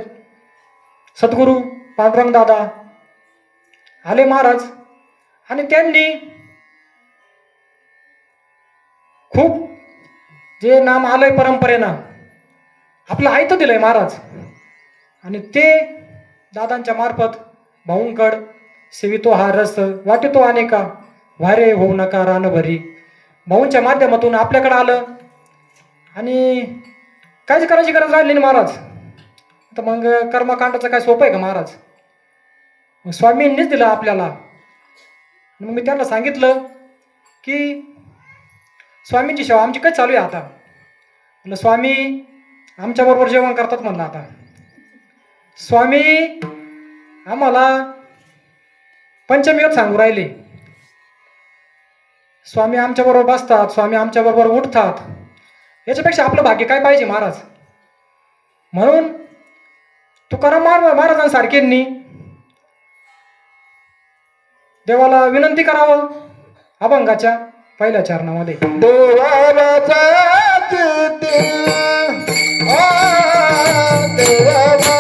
सद्गुरू पांडुरंग दादा आले महाराज, आणि त्यांनी खूप जे नाम आलंय परंपरेनं आपलं आयतं दिलंय महाराज. आणि ते दादांच्या मार्फत भाऊंकड सेवितो हा रस वाटितो अनेका, वारे होऊ नका रानभरी. भाऊंच्या माध्यमातून आपल्याकडे आलं, आणि काहीच करायची गरज राहिली नाही महाराज. तर मग कर्मकांडाचं काय सोपं आहे का महाराज? स्वामींनीच दिलं आपल्याला. मग मी त्यांना सांगितलं की स्वामींची सेवा आमची काय चालू आहे आता. म्हणलं स्वामी आमच्याबरोबर जेवण करतात म्हणलं. आता स्वामी आम्हाला पंचमीवर सांगू राहिले, स्वामी आमच्याबरोबर बसतात, स्वामी आमच्याबरोबर उठतात. याच्यापेक्षा आपलं भाग्य काय पाहिजे महाराज? म्हणून तुकाराम महाराजांसारख्यांनी देवाला विनंती करावं अभंगाच्या पहिल्या चरणामध्ये. देवाला जाते देवाला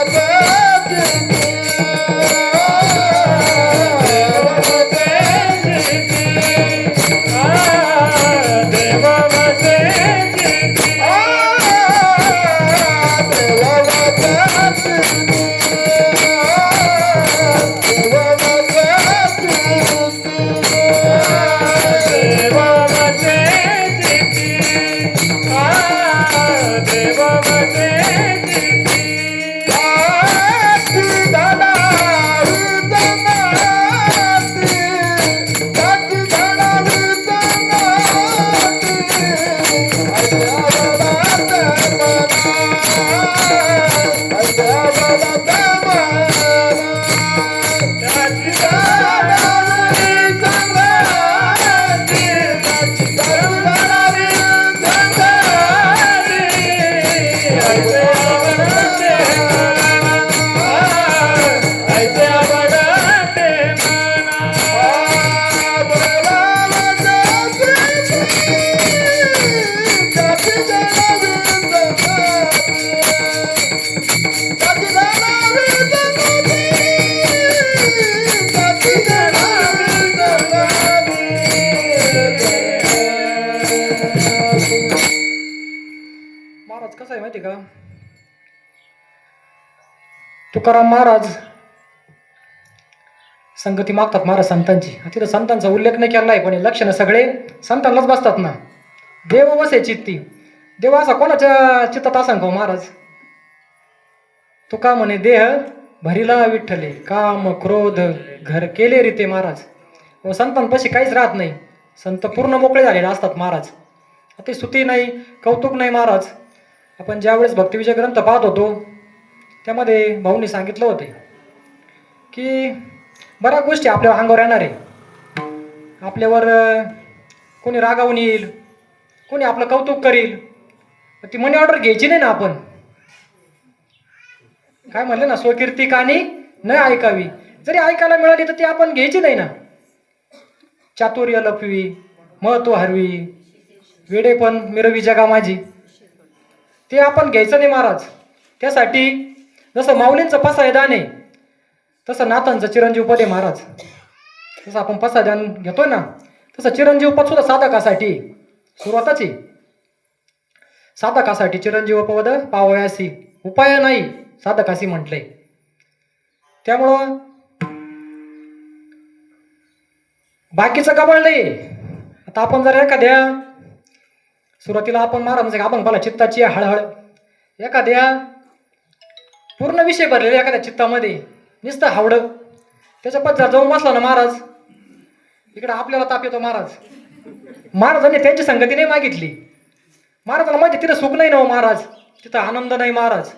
Hare महाराज कसं आहे माहिती का, तुकाराम महाराज संगती मागतात महाराज संतांची. तिथं संतांचा उल्लेख नाही केला आहे, पण हे लक्षणं सगळे संतांनाच बसतात ना. देव बसे चित्ती, देव असा कोणाच्या चित्तात असं का महाराज. तुका म्हणे देह भरिला विठ्ठले, काम क्रोध घर केले रीते महाराज. व संतांपाशी काहीच राहत नाही, संत पूर्ण मोकळे झालेले असतात महाराज. ते स्तुती नाही, कौतुक नाही महाराज. आपण ज्यावेळेस भक्तिविजय ग्रंथ पाहत होतो त्यामध्ये भाऊंनी सांगितलं होते की बऱ्याच गोष्टी आपल्या अंगावर येणार आहे. आपल्यावर कोणी रागावून येईल, कोणी आपलं कौतुक करील, ती मनी ऑर्डर घ्यायची नाही ना. आपण काय म्हणले ना, स्वकीर्ती कानी न ऐकावी. जरी ऐकायला मिळाली तर ती आपण घ्यायची नाही ना. चातुर्य लपवी, महत्व हरवी, वेडेपण मिरवी जगा माझी, ते आपण घ्यायचं नाही महाराज. त्यासाठी जसं माऊलींचं पसायदान आहे तसं नाथांचं चिरंजीव पद आहे महाराज. जसं आपण पसायदान घेतोय ना तसं चिरंजीव पद सुद्धा साधकासाठी सुरुवाताची. साधकासाठी चिरंजीव पद पावयासी, उपाय नाही साधकाशी म्हटलंय. त्यामुळं बाकीचं गबळ नाही. आता आपण जर एखाद्या सुरुवातीला आपण महाराजांचं आपण पाहिला चित्ताची हळहळ, एखाद्या पूर्ण विषय भरलेले एखाद्या चित्तामध्ये नुसतं हावडं, त्याच्या पद जाऊन बसला ना महाराज, इकडे आपल्याला ताप येतो महाराज. महाराजांनी त्यांची संगती नाही मागितली. महाराजांना माहिती तिथं सुख नाही ना हो महाराज, तिथं आनंद नाही महाराज.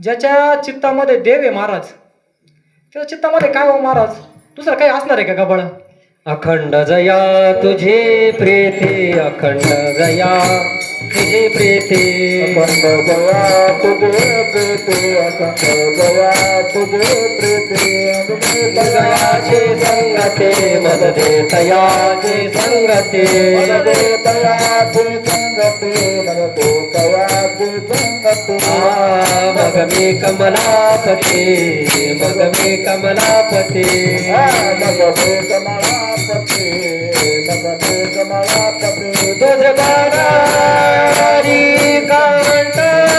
ज्याच्या चित्तामध्ये देव आहे महाराज, त्याच्या चित्तामध्ये काय हो महाराज, दुसरं काही असणार आहे का गबळ. अखंड जया तुझे प्रीती, अखंड जया तुझे प्रीती, अखंड जया तुझे प्रीती, अखंड जया तुझे प्रीती. तयाचे संगते मद दे, तयाचे संगते मद दे, तयाचे संगते मद दे, तयाचे संगते. मग मी कमलापती, मग मी कमलापती, मग मी कमलापती, तुझ बारारी कांटाळा,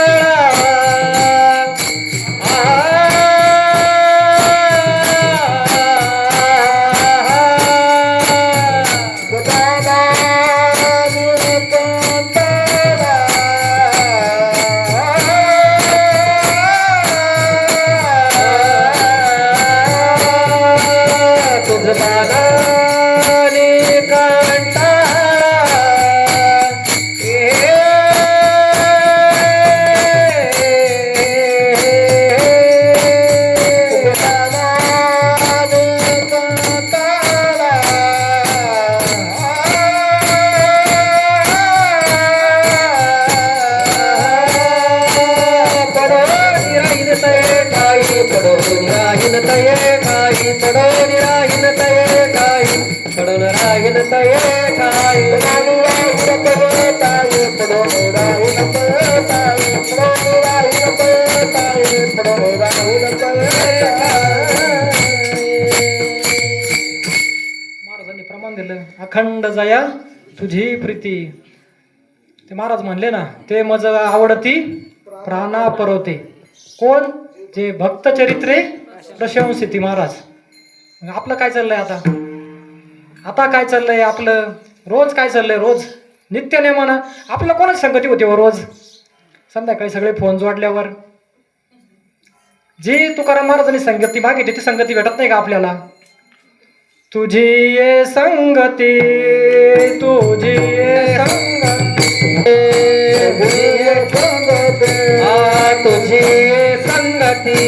महाराजांनी प्रमाण दिलं, अखंड जया तुझी प्रीती. ते महाराज म्हणले ना, ते मज आवडती प्राणा परवते. कोण? जे भक्त चरित्रे प्रशंसिती महाराज. आपलं काय चाललंय आता, आता काय चाललंय आपलं, रोज काय चाललंय, रोज नित्य नेमानं आपल्याला कोणाची संगती होती व रोज संध्याकाळी सगळे फोन जोडल्यावर. जी तुकाराम महाराजांनी संगती मागितली ती संगती भेटत नाही का आपल्याला. तुझी ये संगती, तुझी ये तुझी संगती,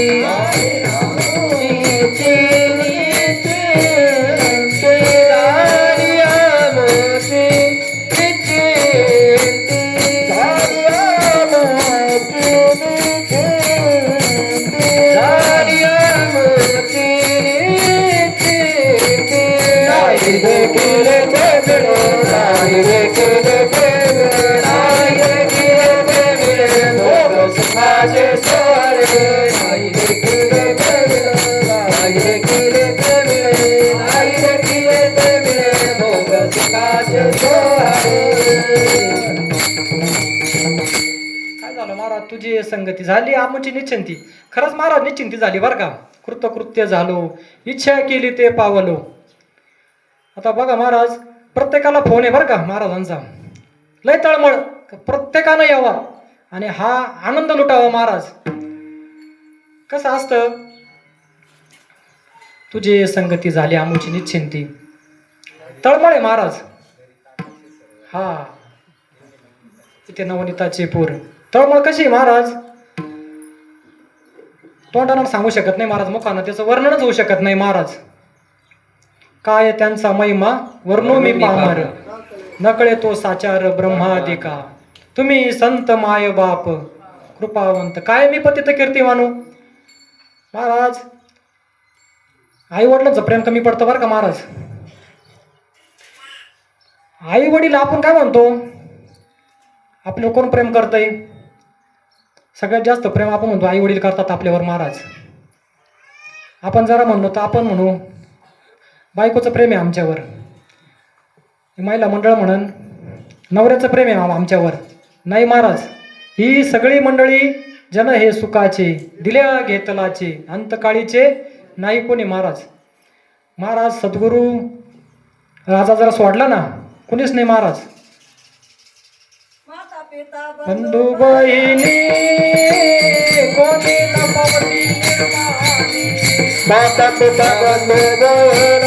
झालं महाराज, तुझी संगती झाली आमची निश्चिंती. खरंच महाराज निश्चिंती झाली बरं का. कृतकृत्य झालो, इच्छा केली ते पावलो. आता बघा महाराज, प्रत्येकाला फोन आहे बरं का महाराजांचा. लय तळमळ, प्रत्येकानं यावा आणि हा आनंद लुटावा महाराज. कसं असतं, तुझी संगती झाली आमची निश्चिंती. तळमळ आहे महाराज. हा इथे नवनीताचे पूर. तळमळ कशी आहे महाराज, तोंडानं सांगू शकत नाही महाराज, मुखानं त्याचं वर्णनच होऊ शकत नाही महाराज. काय त्यांचा महिमा वर्णो मी पामर, नकळे तो साचार ब्रह्मादिका. तुम्ही संत माय बाप कृपावंत, काय मी पतित कीर्ती मानू. महाराज आई वडिलांचं प्रेम कमी पडतं बरं का महाराज. आई वडील आपण काय म्हणतो, आपलं कोण प्रेम करतंय, सगळ्यात जास्त प्रेम आपण म्हणतो आई वडील करतात आपल्यावर महाराज. आपण जरा म्हणलो तर आपण म्हणू बायकोचं प्रेम आहे आमच्यावर, महिला मंडळ म्हणून नवऱ्याचं प्रेम आहे आमच्यावर. नाही महाराज, ही सगळी मंडळी जन हे सुखाचे दिल्या घेतलाचे अंतकाळीचे नाही कोणी महाराज. महाराज सद्गुरू राजा जरा सोडला ना, कोणीच नाही महाराज. बंधू बहिणी कोणी लपवती निर्वाणी, माता पिता बंधू बहीण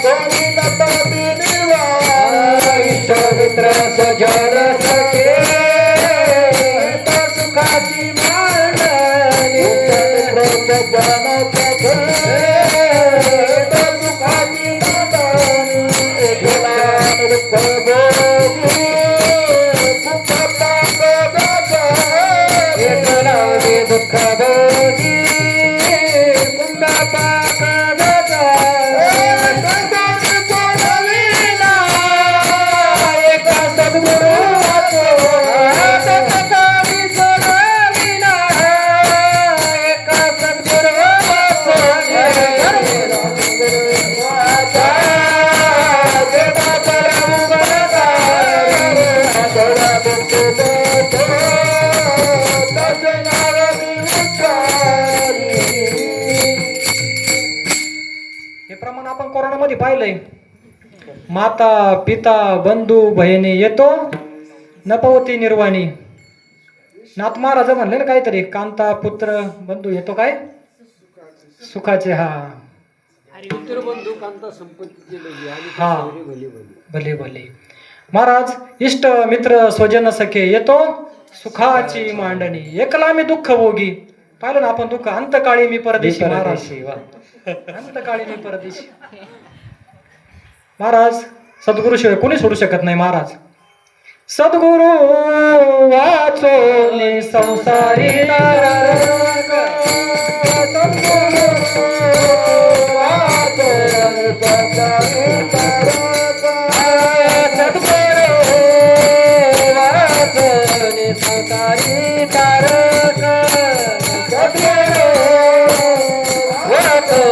कोणी लपवती निर्वाणी, मित्र सजन सखे सुखाची मांडणी, मित्र सजन सखे सुखाची मांडणी, दुःख भोगी कुंडा पाप दाता, एका सद्गुरू एका सद्गुरू हे प्रमाण आपण कोरोनामध्ये पाहिलंय. माता पिता बंधू बहिणी येतो नपवती निर्वाणी. नाथ महाराज म्हणले ना काहीतरी, कांता पुत्र बंधू येतो काय सुखाचे. हा हा भले भले महाराज. इष्ट मित्र स्वजन सखे येतो सुखाची मांडणी, एकला मी दुःख भोगी. पाहिलं ना आपण दुःख, अंतकाळी मी परदेशी महाराज. अंतकाळी मी परदेशी महाराज. सद्गुरू शिवाय कोणी सोडू शकत नाही महाराज. सद्गुरू वाचो संसारी नरक, सद्गुरू वाचो संसारी नरक, सद्गुरू वाचो संसारी नरक, सद्गुरू वाचो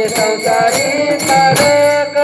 संसारी नरक.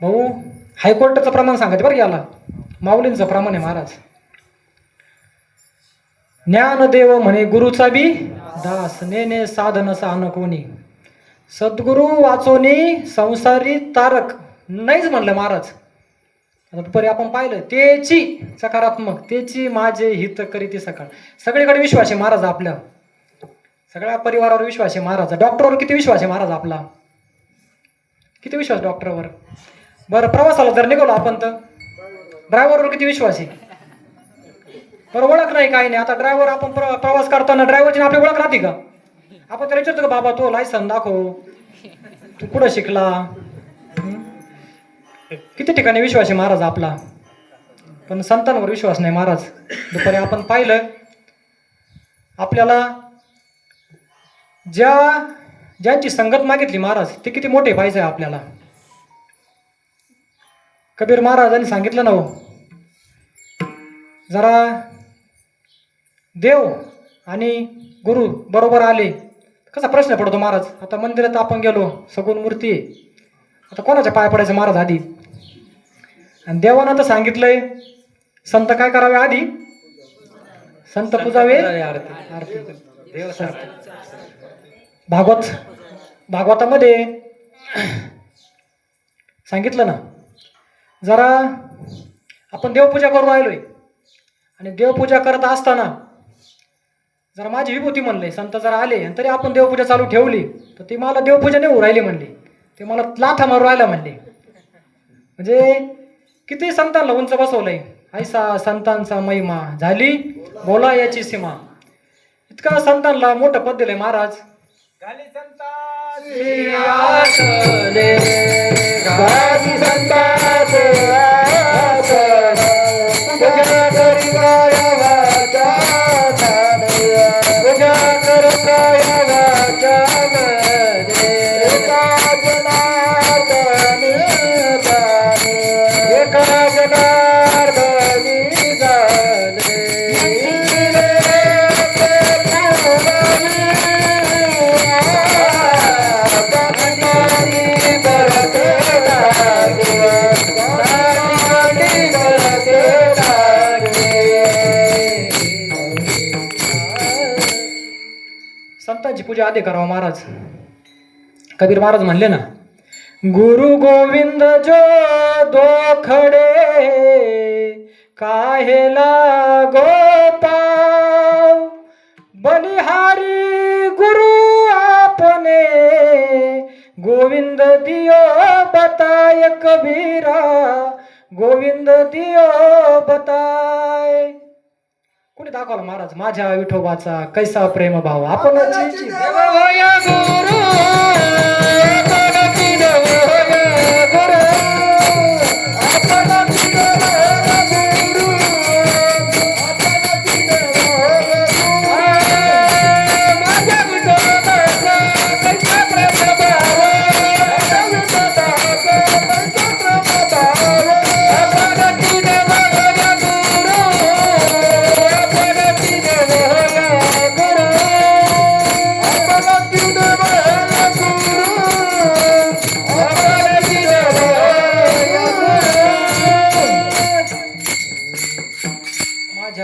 भाऊ हायकोर्टाचं प्रमाण सांगायचं बरं याला, माऊलींचं प्रमाण आहे महाराज. ज्ञानदेव म्हणे गुरुचा बी दास, नेने साधन सान कोणी, सद्गुरू वाचोनी संसारी तारक. नाहीच म्हणलं महाराज. आता दुपारी आपण पाहिलं तेची सकारात्मक, तेची माझे हित करीती सकाळ. सगळीकडे विश्वास आहे महाराज आपल्या, सगळ्या परिवारावर विश्वास आहे महाराज. डॉक्टरवर किती विश्वास आहे महाराज आपला, किती विश्वास डॉक्टरवर. बरं प्रवासाला जर निघालो आपण तर ड्रायव्हरवर किती विश्वास आहे. बरं ओळख नाही काही नाही. आता ड्रायव्हर आपण प्रवास करताना ड्रायव्हरची आपली ओळख राहते का. आपण त्याला विचारतो का बाबा तो लायसन दाखव, तू कुठं शिकला. किती ठिकाणी विश्वास आहे महाराज आपला. पण संतांवर विश्वास नाही महाराज. दुपारी आपण पाहिलं आपल्याला ज्यांची संगत मागितली महाराज ते किती मोठे पाहिजे आपल्याला. कबीर महाराजांनी सांगितलं ना हो, जरा देव आणि गुरु बरोबर आले कसा प्रश्न पडतो महाराज. आता मंदिरात आपण गेलो, सगुण मूर्ती आहे, आता कोणाच्या पाय पडायचं महाराज आधी. आणि देवानं तर सांगितलंय संत काय करावे आधी, संत पूजावे आरती. देव भागवतामध्ये सांगितलं ना, जरा आपण देवपूजा करून राहिलोय आणि देवपूजा करत असताना जरा माझी विभूती म्हणले, संत जरा आले आणि तरी आपण देवपूजा चालू ठेवली तर ती मला देवपूजा नाही होऊ राहिली म्हणली, ते मला लाथा मारू राहिला म्हणले. म्हणजे किती संतांना उंच बसवलंय. ऐसा संतांचा महिमा झाली बोला याची सीमा. इतका संतांना मोठं पद दिलंय महाराज. गाली संताचे आसने, गाली संताचे आसने, पूजा करी काया वाचा ध्याने, पूजा कर काया वाचा मने, एका जनार्दनी जाने, एका जनार्दनी जाने. संतांची पूजा आधी करावं महाराज. कबीर महाराज म्हणले ना, गुरु गोविंद जो दो खडे काहेला गोपाव, बलिहारी गुरु आपने गोविंद दियो बताय कबीरा, गोविंद दियो बताय. कोणी दाखवलं महाराज माझ्या विठोबाचा कैसा प्रेम भाव. आपण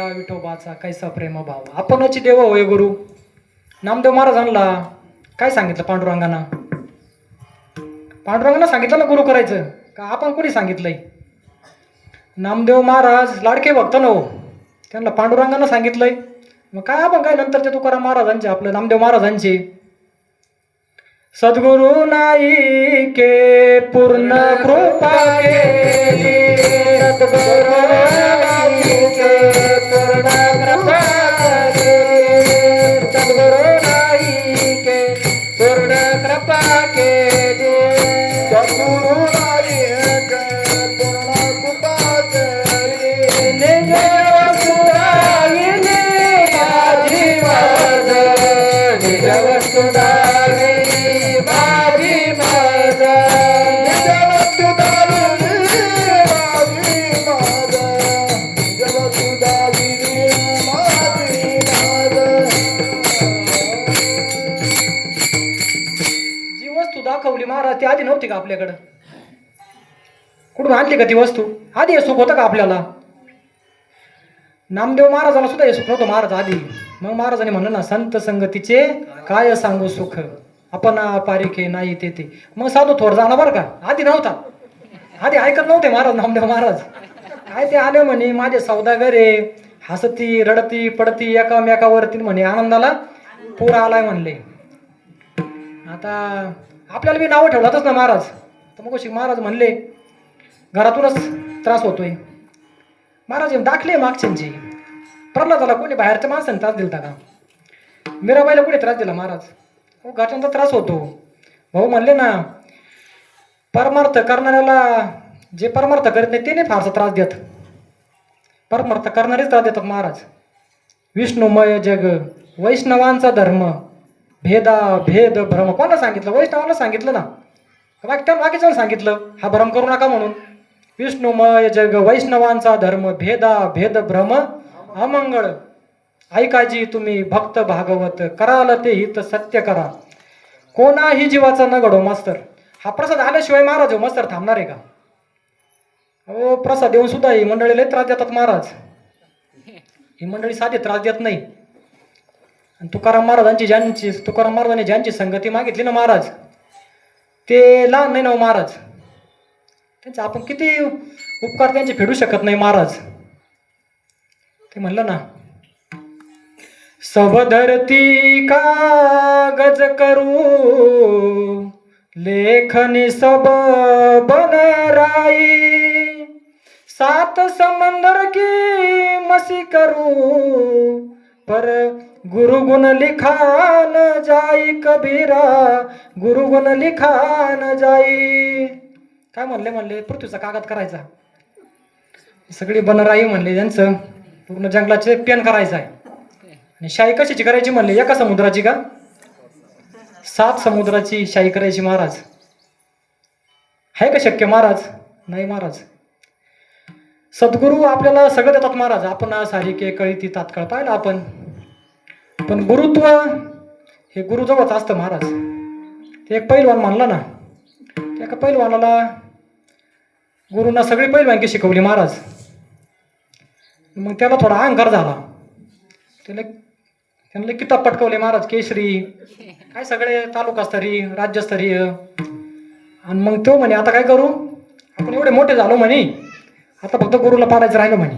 विठोबाचा कैसा प्रेम भाव. आपणच देव होय गुरु. नामदेव महाराजांना काय सांगितलं पांडुरंगांना, पांडुरंगांना सांगितलं ना गुरु करायचं का आपण कोणी सांगितलंय. नामदेव महाराज लाडके भक्त न हो, त्यांना पांडुरंगांना सांगितलंय. मग काय आपण काय नंतर ते तुकाराम महाराजांचे आपलं नामदेव महाराजांचे सद्गुरु नाही के पूर्ण कृपा केली, सद्गुरु नाही के पूर्ण कृपा केली, सद्गुरु नाही के पूर्ण कृपा केली, सद्गुरु नाही के पूर्ण कृपा केली, निज वसुधाईने माझी माझ, निज वसुधाईने माझी माझ, निज वसुधाईने माझी माझ, निज वसुधाईने माझी माझ. जी वस्तू दाखवली महाराज ती आधी नव्हती का आपल्याकडं. कुठून आणली का ती वस्तू. आधी हे सुख होतं का आपल्याला. नामदेव महाराजांना सुद्धा हे सुख नव्हतं महाराज आधी. मग महाराजांनी म्हणलं ना, संत संगतीचे काय सांगू सुख, आपण पारिखे नाही ते. मग साधू थोर जाणार बरं का, आधी नव्हता. आधी ऐकत नव्हते महाराज. नामदेव महाराज काय ते आले म्हणे माझे सौदागरे, हसती रडती पडती एकामेकावरती म्हणे, आनंदाला पूर आलाय म्हणले. आता आपल्याला बी नावं ठेवलातच ना महाराज. तर मग महाराज म्हणले घरातूनच त्रास होतोय. महाराज दाखले मागच्यांची. प्रल्हादाला कोणी बाहेरच्या माणसाने त्रास दिलता का. मीराबाईला कोणी त्रास दिला महाराज. हो घरच्यांचा त्रास होतो. भाऊ म्हणले ना, परमार्थ करणाऱ्याला जे परमार्थ करत नाही ते नाही फारसा त्रास देत. परमार्थ करणारेच त्रास देतात महाराज. विष्णुमय जग वैष्णवांचा धर्म भेदा भेद भ्रम कोणाला सांगितलं? वैष्णवाला सांगितलं ना, बाकीचं सांगितलं हा भ्रम करू नका म्हणून. विष्णुमय जग वैष्णवांचा धर्म भेदा भेद भ्रम अमंगळ. ऐकाजी तुम्ही भक्त भागवत कराल ते हित सत्य करा. कोणाही जीवाचा न घडो मास्तर. हा प्रसाद आल्याशिवाय महाराज हो मास्तर थांबणार आहे का? हो, प्रसाद देऊन सुद्धा ही मंडळी लय त्रास देतात महाराज. ही मंडळी साधी त्रास देत नाही. आणि तुकाराम महाराजांनी ज्यांची संगती मागितली ना महाराज, ते लहान नाही ना हो महाराज. त्यांचा आपण किती उपकार त्यांचे फेडू शकत नाही महाराज. ते म्हणलं ना, सब धरती कागज करू लेखनी सब बनराई. सात समंदर की मसी करू पर गुरुगुण लिखा न जाई कबीरा. गुरुगुण लिखा न जाई. काय म्हणले पृथ्वीचा कागद करायचा. सगळी बनराई म्हणले त्यांचं पूर्ण जंगलाचे पेन करायचं आहे. आणि शाही कशाची करायची म्हणले? एका समुद्राची का? 7 समुद्राची शाही करायची महाराज. आहे का शक्य महाराज? नाही महाराज. सद्गुरू आपल्याला सगळं देतात महाराज. आपण सारिके कळीती तात्काळ पाहिलं आपण. पण गुरुत्व हे गुरुजवळच असतं महाराज. ते एक पैलवान मानला ना, त्या एका पैलवानाला गुरुंना सगळी पैलवानकी शिकवली महाराज. मग त्याला थोडा अहंकार झाला. त्यांना किताब पटकवले महाराज, केशरी काय सगळे तालुकास्तरीय राज्यस्तरीय. आणि मग तो म्हणे आता काय करू, आपण एवढे मोठे झालो म्हणे, आता फक्त गुरुला पाडायचं राहिलं म्हणे.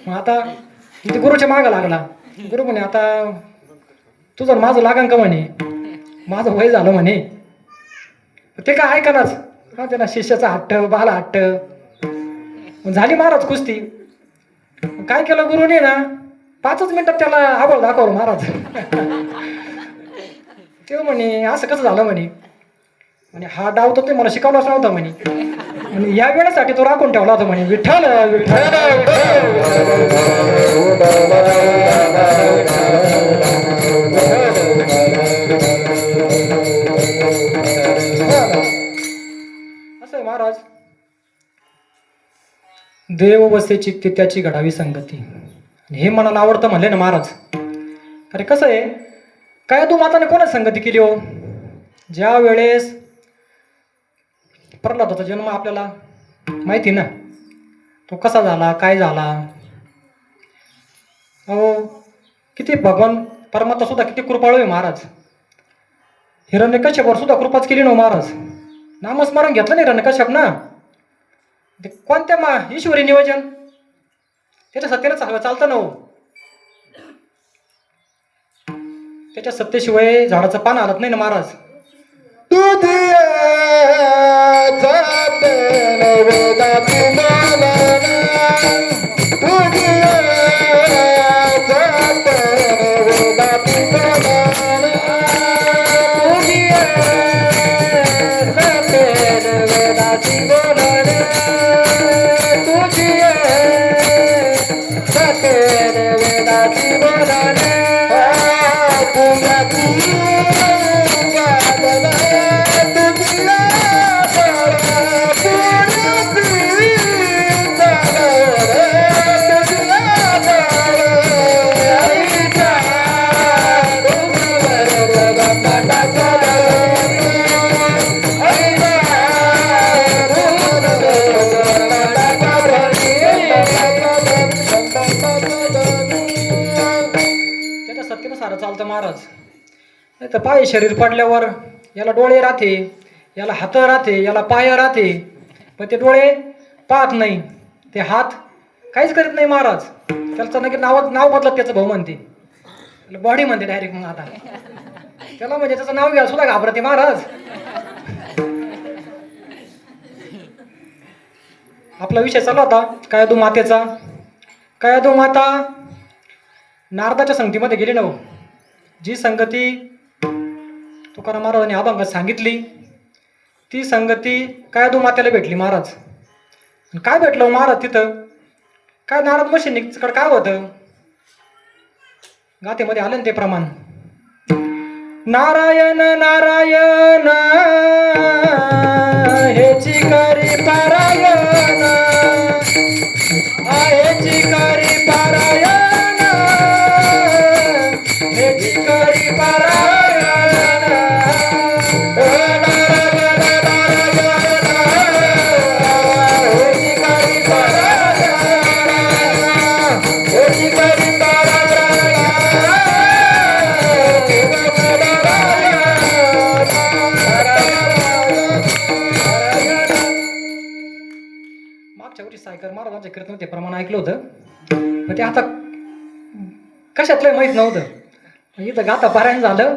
मग आता तिथे गुरुच्या मागं लागला. गुरु म्हणे आता तुझं माझं लागान का म्हणे, माझं वय झालं म्हणे. ते काय ऐकणारच त्यांना शिष्याचा हट्ट बाला हट्ट. झाली महाराज कुस्ती. काय केलं गुरुने ना, 5च मिनिटात त्याला आबळ दाखवलं महाराज. ते म्हणे असं कसं झालं म्हणे. हा डाव तर ते मला शिकवलाच नव्हता म्हणे. या वेळेसाठी तो राखून ठेवला होता म्हणे. विठ्ठल विठ्ठल असं आहे महाराज. देव वसे चित्ती त्याची घडावी संगती. हे मनाला आवडतं म्हणले ना महाराज. अरे कसं आहे, काय तू माताने कोणाची संगती केली हो? ज्या वेळेस प्रल्हादाचा जन्म आपल्याला माहिती ना, तो कसा झाला काय झाला. अहो किती भगवान परमात्मा सुद्धा किती कृपाळू आहे महाराज. हिरण्यकश्यपावर सुद्धा कृपाच केली ना महाराज. नामस्मरण घेतलं नाही हिरण्यकश्यप ना, ते कोणत्या ईश्वरी नियोजन त्याच्या सत्तेनं चालतं ना हो. त्याच्या सत्तेशिवाय झाडाचं पान हलत नाही ना महाराज. चालतं महाराज. नाही तर पाय शरीर पडल्यावर याला डोळे राहते, याला हात राहते, याला पाय राहते, पण ते डोळे पाहत नाही, ते हात काहीच करीत नाही महाराज. त्याचं नक्की नाव बदलत त्याचं भाऊ म्हणते, बॉडी म्हणते डायरेक्ट. मग आता त्याला म्हणजे त्याचं नाव घ्या सुद्धा घाबरते महाराज. आपला विषय चालू होता कयाधू मातेचा. कयाधू माता नारदाच्या संगतीमध्ये गेली ना हो. जी संगती तुकाराम महाराजांनी अभंगात सांगितली ती संगती कयाधू मातेला भेटली महाराज. काय भेटलं महाराज तिथं? काय नारद मुनीकडे काय होतं? गाथेमध्ये आलं ना ते प्रमाण. नारायण नारायण हेची करी पारायण, हेची करी पारायण, हेची करी पारायण. नारायण नारायण हेची करी पारायण, हेची करी मागच्या वर्षी सायकर महाराजांच्या कीर्तनात ते प्रमाण ऐकलं होतं, पण ते आता कशातलं माहीत नव्हतं. इथं गाथा पारायण झालं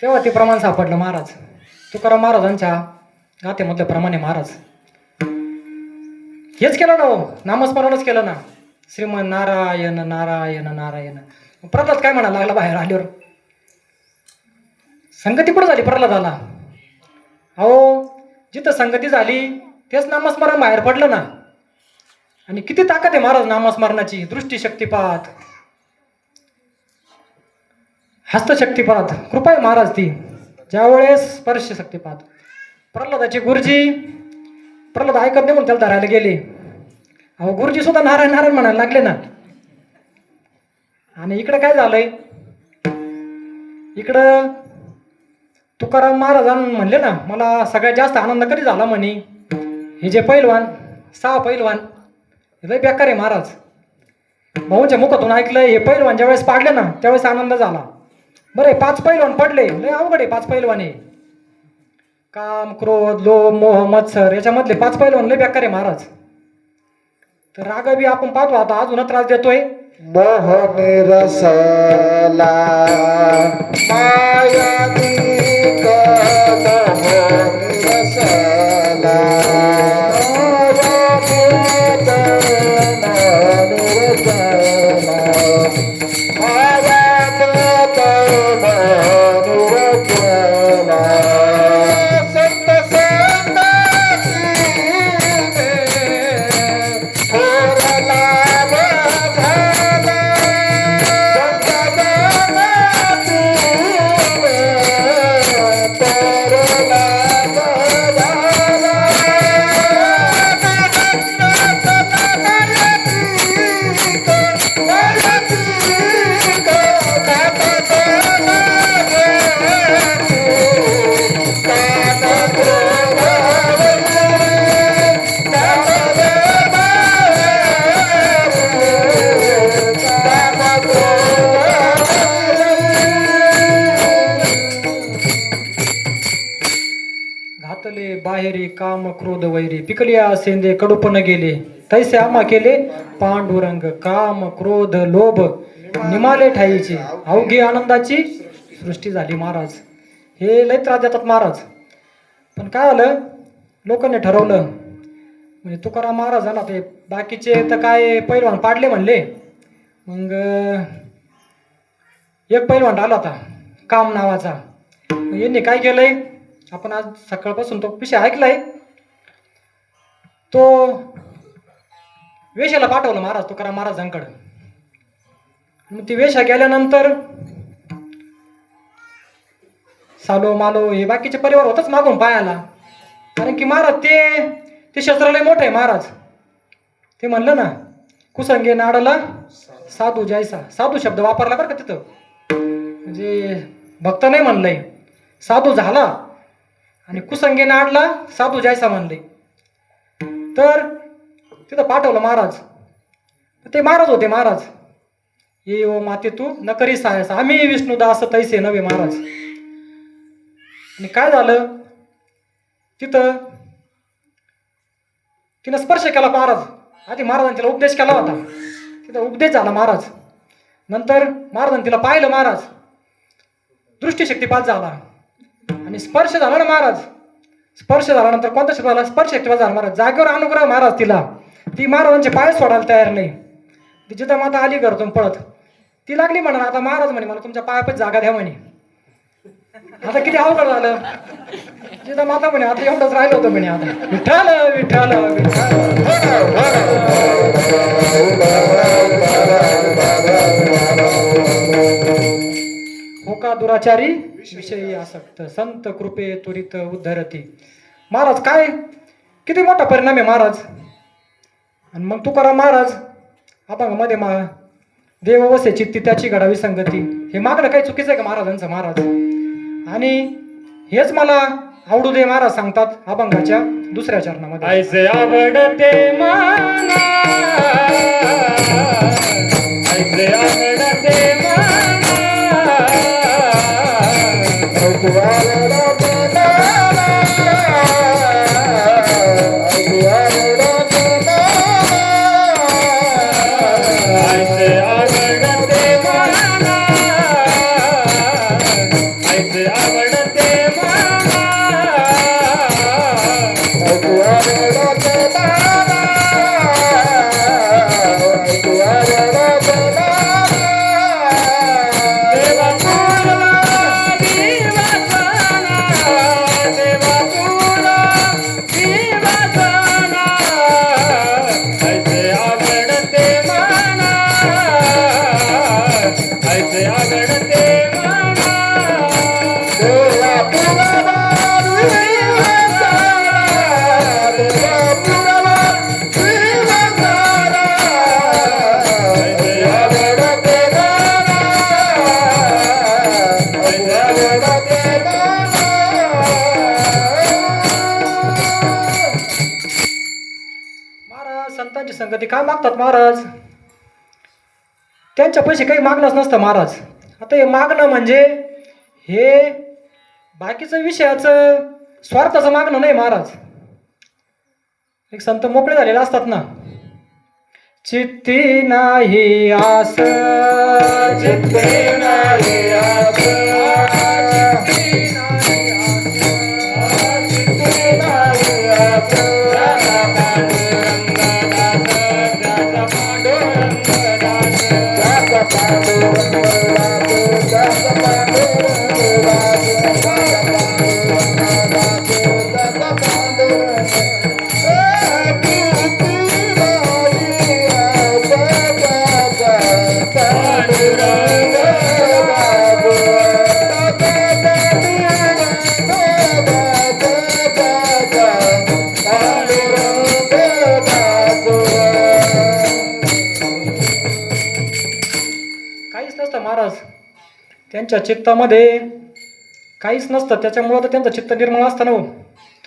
तेव्हा ते प्रमाण सापडलं. महाराज तुकाराम महाराजांच्या गाथेमधल्या प्रमाणे महाराज हेच केलं ना हो, नामस्मरणच केलं ना. श्रीमन नारायण नारायण नारायण. प्रल्हाद काय म्हणायला लागला बाहेर आल्यावर? संगती कुठं झाली प्रल्हादाला? अहो जिथं संगती झाली तेच नामस्मरण बाहेर पडलं ना. आणि किती ताकद आहे महाराज नामस्मरणाची. दृष्टी शक्तिपात, हस्तशक्तिपात, कृपा आहे महाराज ती. ज्यावेळेस स्पर्श शक्तिपात. प्रल्हादाची गुरुजी, प्रल्हाद ऐकत नाही म्हणून त्याला धरायला गेले. अहो गुरुजी सुद्धा नारायण नारायण म्हणायला लागले ना. आणि इकडं काय झालंय? इकडं तुकाराम महाराज म्हणले ना, मला सगळ्यात जास्त आनंद कधी झाला म्हणे, हे जे पैलवान 6 पैलवान लय बेकार आहे महाराज. भाऊंच्या मुखातून ऐकलंय हे पैलवान ज्यावेळेस पाडले ना त्यावेळेस आनंद झाला. बरं 5 पैलवान पडले, लय अवघड आहे 5 पैलवान आहे. काम क्रोध लोभ मोह मत्सर याच्यामधले 5 पैलवान लय बेकार आहे महाराज. तर राग बी आपण पाहतो आता अजून त्रास देतोय. मोह निरसला मायानिक मोह निरसला, बाहेरी काम क्रोध वैरी पिकलिया सेंदे कडूपण गेले, तैसे आम्हा केले पांडुरंग. काम क्रोध लोभ निमाले ठाईचे, अवघी आनंदाची सृष्टी झाली महाराज. हे लय त्रास देतात महाराज. पण काय झालं, लोकांनी ठरवलं म्हणजे तुकाराम महाराजांना ते बाकीचे तर काय पैलवान पाडले म्हणले. मग एक पैलवान आला होता काम नावाचा. यांनी काय केलंय, आपण आज सकाळपासून तो विषय ऐकलाय, तो वेशाला पाठवलं महाराज तुकाराम महाराजांकडं. मग ती वेशा गेल्यानंतर सालो मालो हे बाकीचे परिवार होतच मागून पायाला. कारण की महाराज ते शस्त्रालय मोठं आहे महाराज. ते म्हणलं ना कुसंगे नाडाला साधू जायसा. साधू शब्द वापरला बरं का तिथं, म्हणजे भक्त नाही म्हणलंय, साधू झाला. आणि कुसंगे नाडला साधू जायसा म्हणले. तर तिथं पाठवलं महाराज. ते महाराज होते महाराज. ये ओ माते तू न करी सायस, आम्ही विष्णुदास तैसे नव्हे महाराज. आणि काय झालं तिथं, तिनं स्पर्श केला महाराज. आधी महाराजांनी तिला उपदेश केला होता, तिथं उपदेश झाला महाराज. नंतर महाराजांनी तिला पाहिलं महाराज, दृष्टीशक्तिपात झाला आणि स्पर्श झाला ना महाराज. स्पर्श झाल्यानंतर कोणता शब्द झाला, स्पर्श शक्तिपात झाला महाराज. जागेवर अनुग्रह महाराज तिला. ती महाराजांचे पाय सोडायला तयार नाही. ती जिथं माता आली घरातून पळत, ती लागली म्हणा आता महाराज म्हणे मला तुमच्या पायापाशी जागा द्या म्हणे. आता किती अवघड झालं. जिथं माता म्हणे आता एवढंच राहिलं होतं म्हणे आता विठ्ठल विठ्ठल होका दुराचारी विषयी आसक्त संत कृपे त्वरित उद्धरती. महाराज काय किती मोठा परिणाम आहे महाराज. आणि मग तुकाराम महाराज अभंगामध्ये देव वसे चित्ती त्याची घडावी संगती. हे मागणं काही चुकीचं आहे का महाराजांचं महाराज. आणि हेच मला आवडू दे महाराज सांगतात अभंगाच्या दुसऱ्या चरणामध्ये. ऐसे आवडते मना ऐसे आवडते मना ऐसे आवडते मना ऐसे आवडते मना देवा पूर्वा दिवसना देवा पूर्वा दिवसना ऐसे आवडते मना ऐसे आवडते मना देवा पूर्वा दिवसना देवा पूर्वा दिवसना ऐसे आवडते मना ऐसे आवडते मना. महाराज संतांची संगती काय मागतात महाराज. त्यांच्या पैसे काही मागणंच नसतं महाराज. आता हे मागणं म्हणजे हे बाकीचं विषयाचं स्वार्थाचं मागणं नाही महाराज. एक संत मोकळे झालेले असतात ना. चित्ती नाही आस चित्ती नाही आस चित्ती नाही आस चित्ती नाही आस काहीच नसतं महाराज त्यांच्या चित्तामध्ये काहीच नसतं. त्याच्यामुळं तर त्यांचं चित्त निर्मळ असतं ना हो.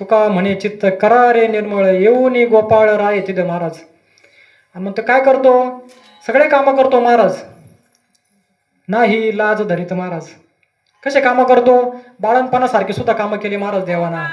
तुका म्हणे चित्त करा रे निर्मळ येऊन गोपाळ राय तिथं महाराज. आणि मग ते काय करतो सगळे कामं करतो महाराज. नाही लाज धरीत महाराज. कसे कामं करतो बाळणपणासारखी सुद्धा कामं केली महाराज देवाना.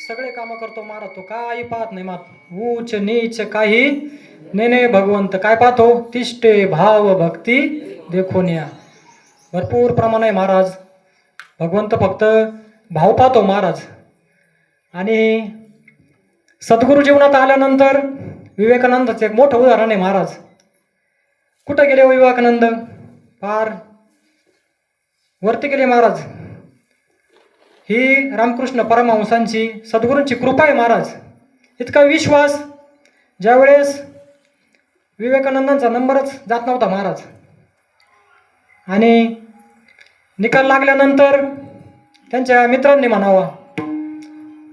सगळे कामं करतो महाराज. तो काही पाहत नाही मात ऊच नीच काही नेने भगवंत काय पाहतो तिष्ठे भाव भक्ती देखून या. भरपूर प्रमाण आहे महाराज. भगवंत फक्त भाव पाहतो महाराज. आणि सद्गुरू जीवनात आल्यानंतर विवेकानंदाचं एक मोठं उदाहरण आहे महाराज. कुठं गेले विवेकानंद पार वरती गेले महाराज. ही रामकृष्ण परमहंसांची सद्गुरूंची कृपा आहे महाराज. इतका विश्वास ज्यावेळेस विवेकानंदांचा नंबरच जात नव्हता महाराज. आणि निकाल लागल्यानंतर त्यांच्या मित्रांनी म्हणावा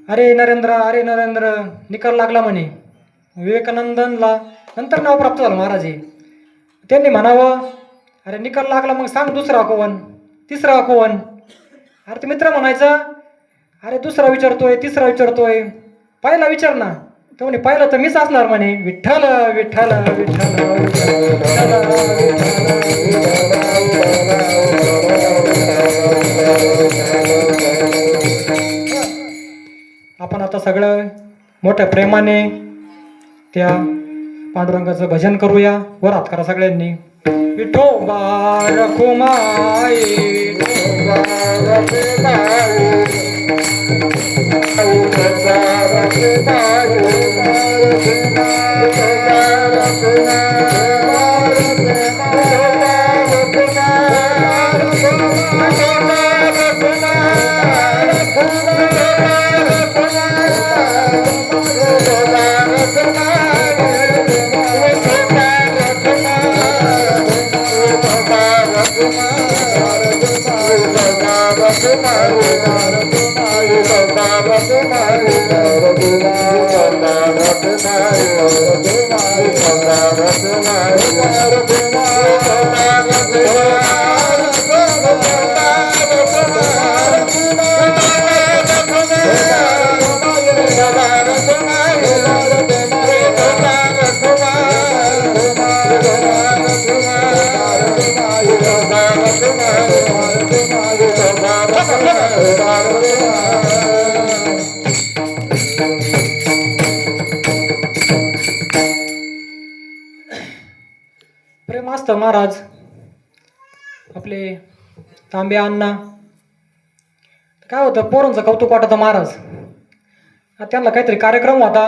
अरे नरेंद्र निकाल लागला म्हणे. विवेकानंदनला नंतर नाव प्राप्त झालं महाराज हे. त्यांनी म्हणावं अरे निकाल लागला मग सांग दुसरा कोण तिसरा कोण. अरे ते मित्र म्हणायचा अरे दुसरा विचारतोय तिसरा विचारतोय पहिला विचार ना. तो म्हणे पहिला तर मीच असणार म्हणे. विठ्ठल विठ्ठल विठ्ठल आपण आता सगळं मोठ्या प्रेमाने त्या पांडुरंगाचं भजन करूया. वर हात करा सगळ्यांनी. विठोबा रखुमाई विठोबा प्रेम असतं महाराज. आपले तांबे अण्णा काय होतं पोरांचं कौतुक वाटतं महाराज. त्यांना काहीतरी कार्यक्रम होता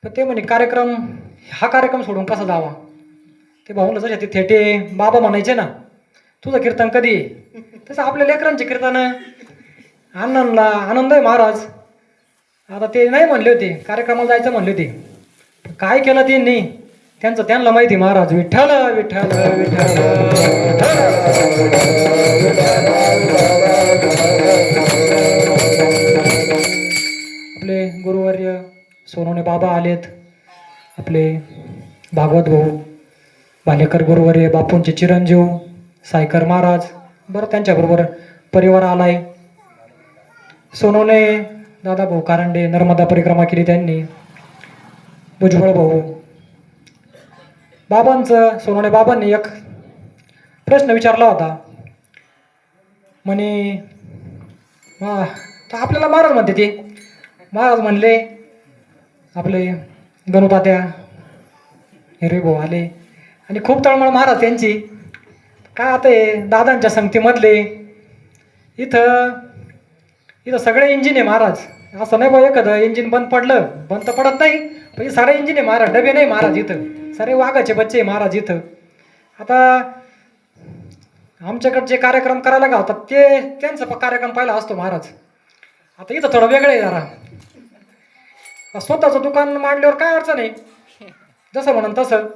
तर ते म्हणे कार्यक्रम हा कार्यक्रम सोडून कसा जावा. ते भाऊला जसे ते थेटे बाबा म्हणायचे ना तुझं कीर्तन कधी आहे? तसं आपल्या लेकरांचे कीर्तन अण्णांना आनंद आहे महाराज. आता ते नाही म्हणले होते कार्यक्रमाला जायचं म्हणले होते. काय केलं त्यांनी त्यांना माहिती महाराज. विठ्ठल विठ्ठल विठ्ठल आपले गुरुवर्य सोनवणे बाबा आलेत. आपले भागवत भाऊ भालेकर गुरुवर्य बापूंचे चिरंजीव सायकर महाराज. बरं त्यांच्याबरोबर परिवार आलाय. सोनवणे दादा भाऊ कारंडे नर्मदा परिक्रमा केली त्यांनी. भुजबळ भाऊ बाबांचं सोनवणे बाबांनी एक प्रश्न विचारला होता म्हणे तर आपल्याला महाराज म्हणते ते. महाराज म्हणले आपले गणुतात्या हिरे भाऊ आले आणि खूप तळमळ महाराज त्यांची. काय आता हे दादांच्या संगतीमधले इथं सगळे इंजिन आहे महाराज. असं नाही बा एखादं इंजिन बंद तर पडत नाही पण हे सारे इंजिन आहे महाराज. डबे नाही महाराज इथं. सारे वाघाचे बच्चे आहे महाराज इथं. आता आमच्याकडे जे कार्यक्रम करायला गावतात ते त्यांचा कार्यक्रम पाहिला असतो महाराज. आता इथं थोडं वेगळं आहे जरा. स्वतःचं दुकान मांडल्यावर काय अडचण आहे जसं म्हणून तसं.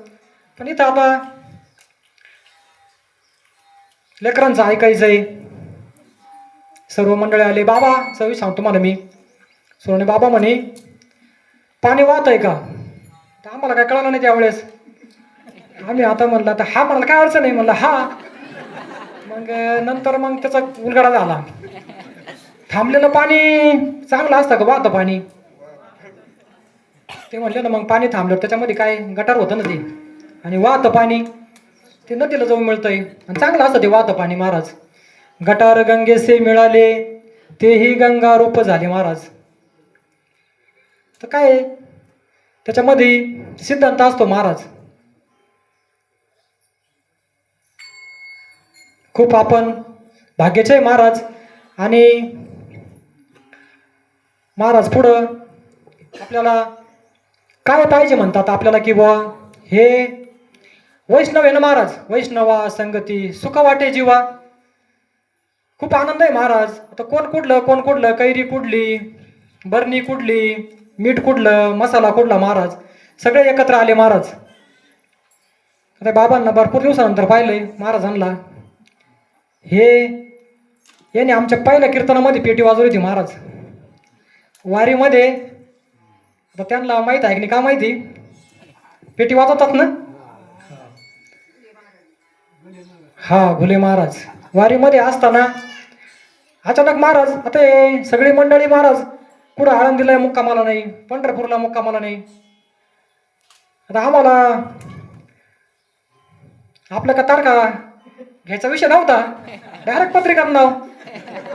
पण इथं आता लेकरांचं ऐकायचं आहे. सर्व मंडळी आले. बाबा सवी सांगतो तुम्हाला मी. सोने बाबा म्हणे पाणी वाहत आहे का. तर आम्हाला काय कळलं नाही त्यावेळेस. आम्ही आता म्हणलं तर हा म्हणाला काय अडचण नाही म्हणलं हा. मग नंतर मग त्याचा उलगडा झाला. थांबलेलं पाणी चांगलं असतं का वाहतं पाणी. ते म्हणले ना मग पाणी थांबलं त्याच्यामध्ये काय गटार होतं ना ते आणि वाहतं पाणी ते नदीला जाऊन मिळतंय आणि चांगलं असतं ते वाहतं पाणी महाराज. गटार गंगेसे मिळाले तेही गंगा रूप झाले महाराज. तर काय त्याच्यामध्ये सिद्धांत असतो महाराज. खूप आपण भाग्याचे आहे महाराज. आणि महाराज पुढं आपल्याला काय पाहिजे म्हणतात आपल्याला की बुवा हे वैष्णव आहे ना महाराज. वैष्णवा संगती सुख वाटे जीवा. खूप आनंद आहे महाराज. आता कोण कुठलं कैरी कुठली बरणी कुठली मीठ कुठलं मसाला कुठला महाराज सगळे एकत्र आले महाराज. आता बाबांना भरपूर दिवसानंतर पाहिलंय महाराजांना. हे याने आमच्या पहिल्या कीर्तनामध्ये पेटी वाजवली होती महाराज. वारीमध्ये आता त्यांना माहीत आहे की नाही का माहिती, पेटी वाजवतात ना. हा, घुले महाराज वारीमध्ये असताना अचानक महाराज, आता हे सगळी मंडळी महाराज कुठं आळंदीला मुक्कामाला नाही, पंढरपूरला मुक्कामाला नाही. आता आम्हाला आपलं का तारखा घ्यायचा विषय नव्हता, डायरेक्ट पत्रिकात नाव.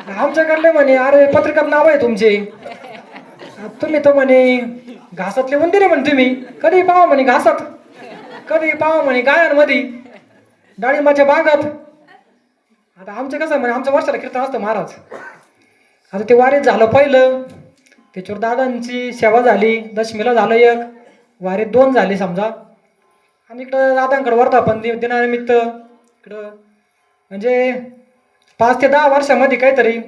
आमच्याकडले म्हणे अरे पत्रिकात नाव आहे तुमचे, तुम्ही तर म्हणे घासातले मंदिर आहे म्हणे, तुम्ही कधी पाहा म्हणे घासात, कधी पाहा म्हणे गायांमध्ये, डाळिंबाच्या बागात. आता आमचं कसं म्हणे आमच्या वर्षाला कीर्तन असतं महाराज. आता ते वारीत झालं पहिलं, त्याच्यावर दादांची सेवा झाली, दशमीला झालं एक, वारीत 2 झाले समजा. आणि इकडं दादांकडं वर्धापन दिनानिमित्त इकडं म्हणजे 5 ते 10 वर्षामध्ये काहीतरी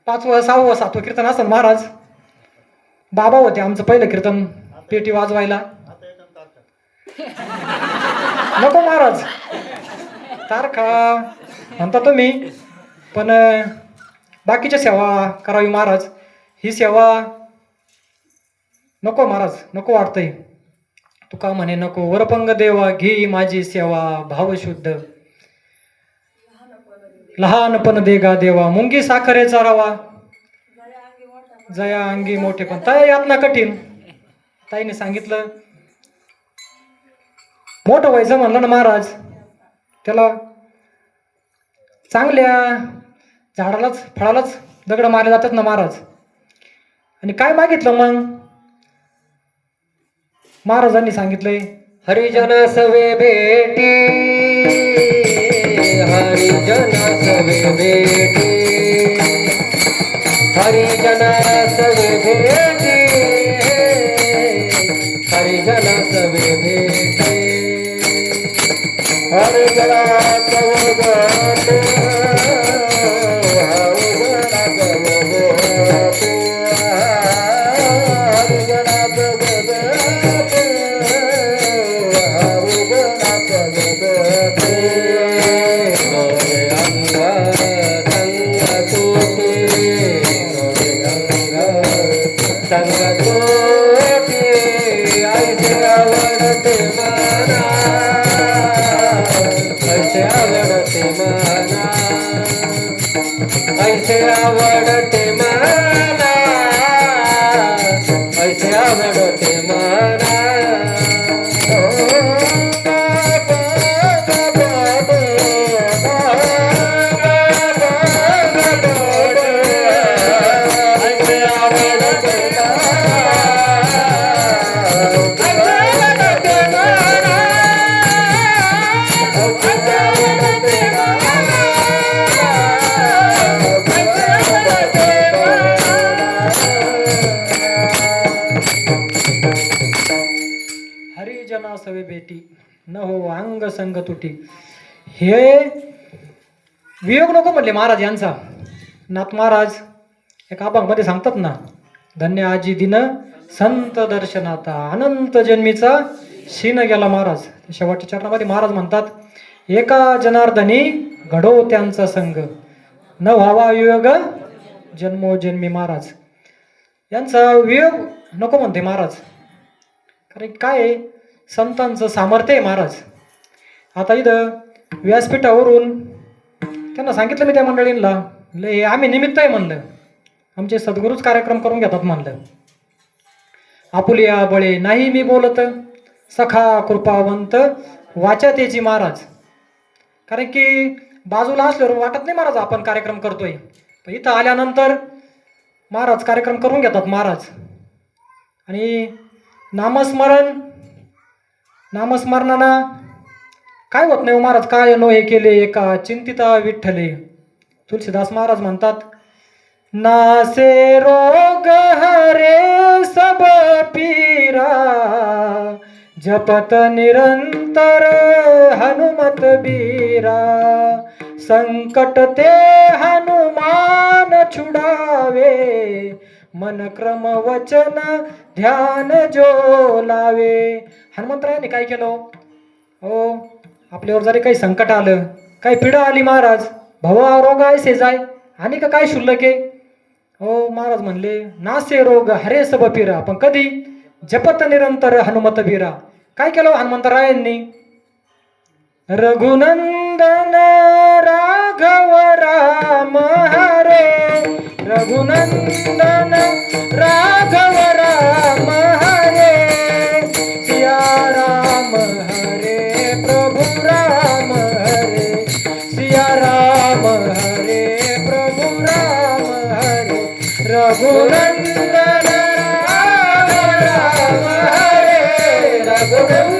5वं 6वं 7वं कीर्तन असतं महाराज. बाबा होते आमचं पहिलं कीर्तन पेटी वाजवायला. नको महाराज, तारखा म्हणता तुम्ही, पण बाकीच्या सेवा करावी महाराज, ही सेवा नको महाराज, नको वाटतंय. तुका म्हणे नको, वरपंग देवा घे माझी सेवा भावशुद्ध, लहानपण देगा देवा, मुंगी साखरेचा रवा, जया अंगी मोठे. पण ताई यातना कठीण. ताईने सांगितलं मोठं व्हायचं म्हणलं ना महाराज, त्याला चांगल्या झाडालाच फळालाच दगड मारले जातात ना महाराज. आणि काय मागितलं मग महाराजांनी सांगितलंय, हरिजन सवे भेटी, हरिजन सवे भेटी, हरिजन सवे भेटी, हरिजन सवे भेटी, हरिजना सवे भेटी, हरिजना सवे भेटी, हरिजना सवे भेटी, हरिजना सवे भेटी, मोरे अंग संग तुटी, मोरे अंग संग तुटी, ऐसे आवडते मना, ऐसे आवडते मना, ऐसे आवडते मना, ऐसे आवडते मना. हरिजना सवे बेटी न हो अंग संग तुटी. हे वियोग नको म्हणले महाराज यांचा. नाथ महाराज एका अभंगामध्ये सांगतात ना, धन्य आजी दिन संत दर्शनाता, अनंत जन्मीचा शीन गेला महाराज. शेवटच्या चरणामध्ये महाराज म्हणतात, एका जनार्दनी घडो त्यांचा संग, न व्हावा वियोग जन्मोजन्मी. महाराज यांचा वियोग नको म्हणते महाराज. कारण काय आहे, संतांचं सामर्थ्य आहे महाराज. आता इथं व्यासपीठावरून त्यांना सांगितलं मी त्या मंडळींना, लय आम्ही निमित्त आहे म्हणलं, आमचे सद्गुरूच कार्यक्रम करून घेतात म्हणलं. आपुलिया बळे नाही मी बोलत, सखा कृपावंत वाचा त्याची महाराज. कारण की बाजूला असल्यावर वाटत नाही महाराज आपण कार्यक्रम करतोय, पण इथं आल्यानंतर महाराज कार्यक्रम करून घेतात महाराज. आणि नामस्मरणानं काय होत नाही महाराज, काय नो हे केले एका चिंतिता विठ्ठले. तुलसीदास महाराज म्हणतात, नासे रोग हरे सब पीरा, जपत निरंतर हनुमत बीरा, संकट ते हनुमान छुडावे, मन क्रम वचन ध्यान जो लावे. हनुमंतरायांनी काय केलं हो, आपल्यावर जरी काही संकट आलं, काही पिढा आली महाराज, भव रोग आहे जाय आणि का काय शुल्लक आहे, हो महाराज म्हणले नासे रोग हरे सब पीरा, पण कधी जपत निरंतर हनुमत वीरा. काय केलं हनुमंतरायांनी? रघुनंदन राघव राम हरे, रघुनंदन राघव राम हरे, सिया राम हरे प्रभु राम हरे, सिया राम हरे प्रभु राम हरे, रघुनंदन राघव राम हरे, रघुनंदन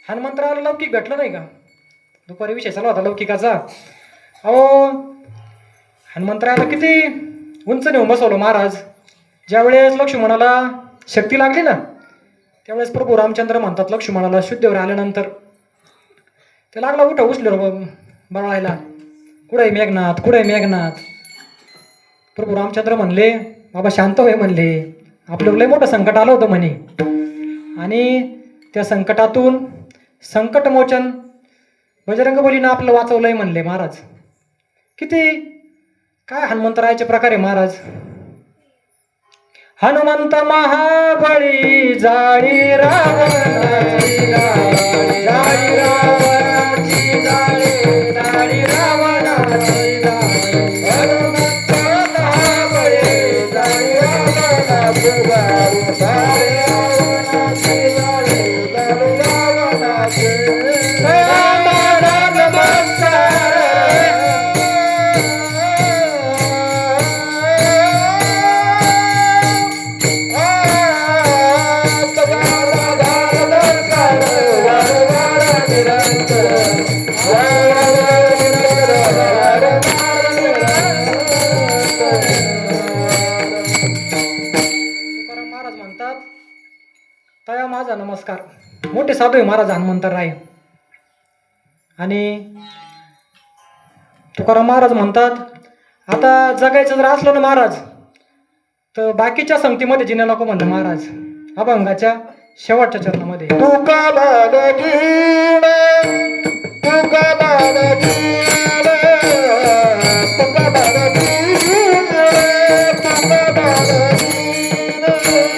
हनुमंतराला लौकिक भेटलं नाही का? दुपारी विषय चालू होता लौकिकाचा. अहो हनुमंतराला किती उंच नेऊन बसवलं महाराज. ज्यावेळेस लक्ष्मणाला शक्ती लागली ना, त्यावेळेस प्रभू रामचंद्र म्हणतात लक्ष्मणाला शुद्धीवर आल्यानंतर, ते लागला उठा उचलं बळायला, कुठे मेघनाथ, कुठे मेघनाथ. प्रभू रामचंद्र म्हणले बाबा शांत होय म्हणले, आपलं लय मोठं संकट आलं होतं म्हणे, आणि त्या संकटातून संकटमोचन बजरंगबलीनं आपलं वाचवलंय म्हणले महाराज. किती काय हनुमंतरायाचे प्रकार आहे महाराज. हनुमंत महाबळी जाळी रावणाची, जाळी रावणाची, जाळी जाळी रावणाची, हनुमंत महाबळी जाळी रावणाची, जाळी रावणाची, जाळी जाळी रावणाची. तुकाराम महाराज म्हणतात तया माझा नमस्कार. मोठे साधू आहे महाराज हनुमंतराय. आणि तुकाराम महाराज म्हणतात आता जगायचं जर असलं ना महाराज, तर बाकीच्या संगतीमध्ये जिने नको म्हणलं महाराज. अभंगाच्या शेवटच्या चरणामध्ये तुका बाळगीण, तुका बाळगीण, तुका बाळगीण, तुका बाळगीण, तुका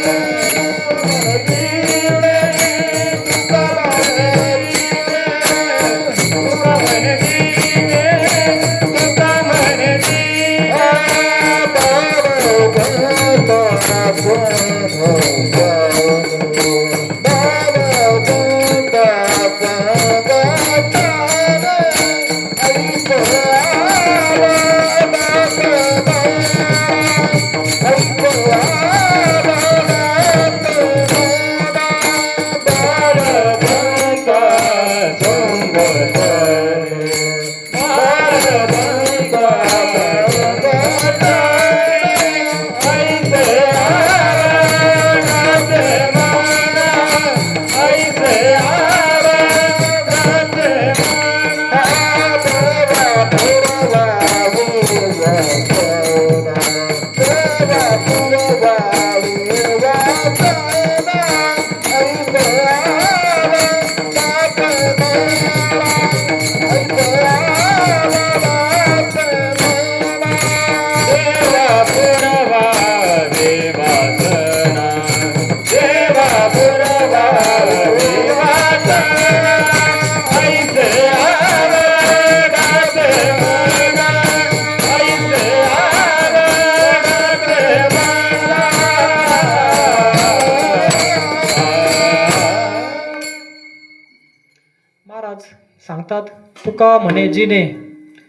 सांगतात तुका म्हणे जिने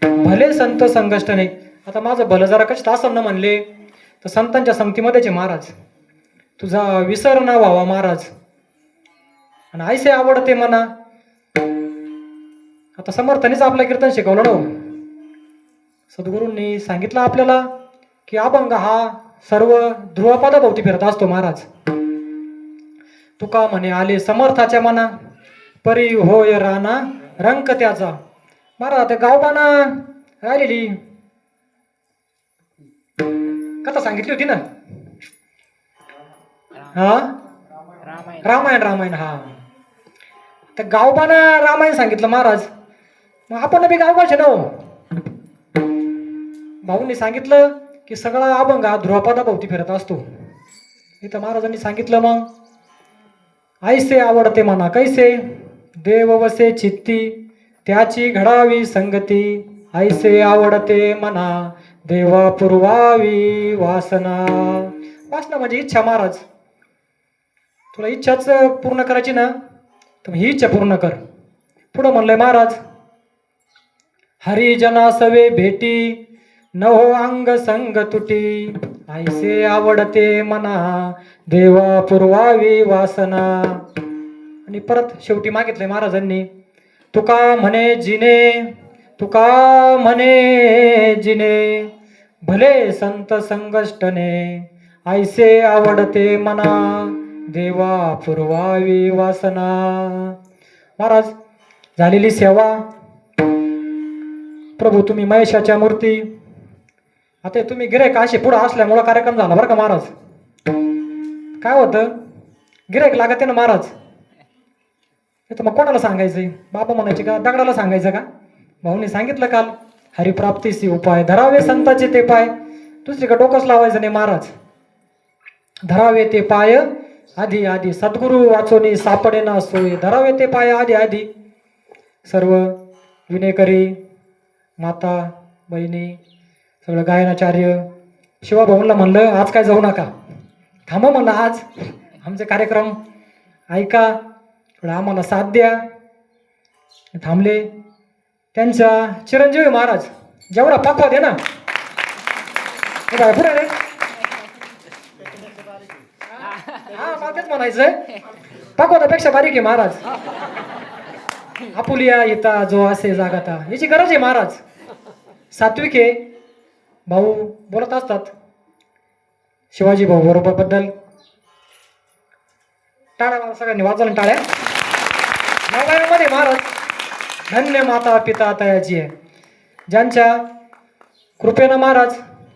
भले संत संकष्टने. आता माझं भलं जरा कष्ट असं न म्हणले तर संतांच्या संगतीमध्येच आहे महाराज. तुझा विसर ना व्हावा महाराज, आणि आयसे आवडते म्हणा. आता समर्थानेच आपलं कीर्तन शिकवलं ना. सद्गुरूंनी सांगितलं आपल्याला की अभंग हा सर्व ध्रुवपदाभोवती फिरत असतो महाराज. तुका म्हणे आले समर्थाच्या मना, परी होय राणा रंक त्याचा. महाराज आता गावबाना राहिलेली कथा सांगितली होती ना हा रामायण हा. तर गावबाना रामायण सांगितलं महाराज. मग आपण बी गावबाचे ना हो. भाऊंनी सांगितलं की सगळा अभंग हा ध्रुवपदाभोवती फिरत असतो. इथं महाराजांनी सांगितलं मग ऐसे आवडते मना कैसे देव वसे चित्ती त्याची घडावी संगती. ऐसे आवडते मना देवा पुरवावी वासना. वासना म्हणजे इच्छा. महाराज तुला इच्छाच पूर्ण करायची ना तर ही इच्छा पूर्ण कर. पुढं म्हणलंय महाराज हरिजना सवे भेटी न हो अंग संग तुटी. ऐसे आवडते मना देवा पुरवावी वासना. आणि परत शेवटी मागितलंय महाराजांनी तुका म्हणे जिने भले संत संगष्टने. ऐसे आवडते मना देवा पुरवावी वासना. महाराज झालेली सेवा प्रभू तुम्ही महेशाच्या मूर्ती. आता तुम्ही गिऱ्हाईक असे पुढं असल्यामुळं कार्यक्रम झाला बरं का महाराज. काय होतं गिऱ्हाईक लागते ना महाराज. तर मग कोणाला सांगायचंय बाबा म्हणायचे का दगडाला सांगायचं का. भाऊनी सांगितलं काल हरिप्राप्तीसी उपाय धरावे संताचे ते पाय. दुसरीकडे डोकंच लावायचं नाही महाराज. धरावे ते पाय आधी आधी सद्गुरू वाचोनी सापडे ना सोय. धरावे ते पाय आधी आधी. सर्व विनेकरी माता बहिणी सगळं गायनाचार्य शिवाभाऊंना म्हणलं आज काय जाऊ नका थांबा म्हणलं आज आमचे कार्यक्रम ऐका थोडं आम्हाला साथ द्या. थांबले. त्यांच्या चिरंजीवी महाराज जेवढा पाकवा दे ना पुढे रे हा मला तेच म्हणायचंय पाकवादापेक्षा बारीक आहे महाराज. आपुलिया येता जो असे जागाता याची गरज आहे महाराज. सात्विक आहे भाऊ बोलत असतात शिवाजी भाऊ बरोबर बद्दल. टाळ्या मला सगळ्यांनी वाजवलं टाळ्या. नवगाव्यामध्ये महाराज धन्य माता पिता तयाची आहे ज्यांच्या कृपेनं महाराज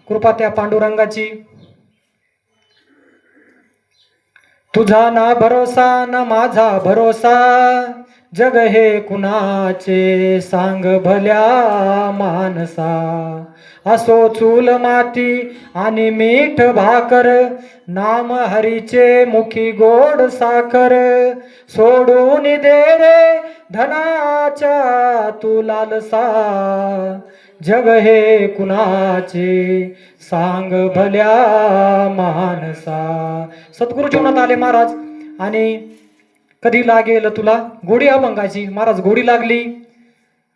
कृपा त्या पांडुरंगाची. तुझा ना भरोसा ना माझा भरोसा जग हे कुणाचे सांग भल्या मानसा. असो चूल माती आणि मीठ भाकर नाम हरीचे मुखी गोड साखर. सोडून दे रे धनाच्या तू लालसा जग हे कुणाचे सांग भल्या मानसा. सद्गुरु जीवनात आले महाराज आणि कधी लागेल तुला गोडी अभंगाची. महाराज गोडी लागली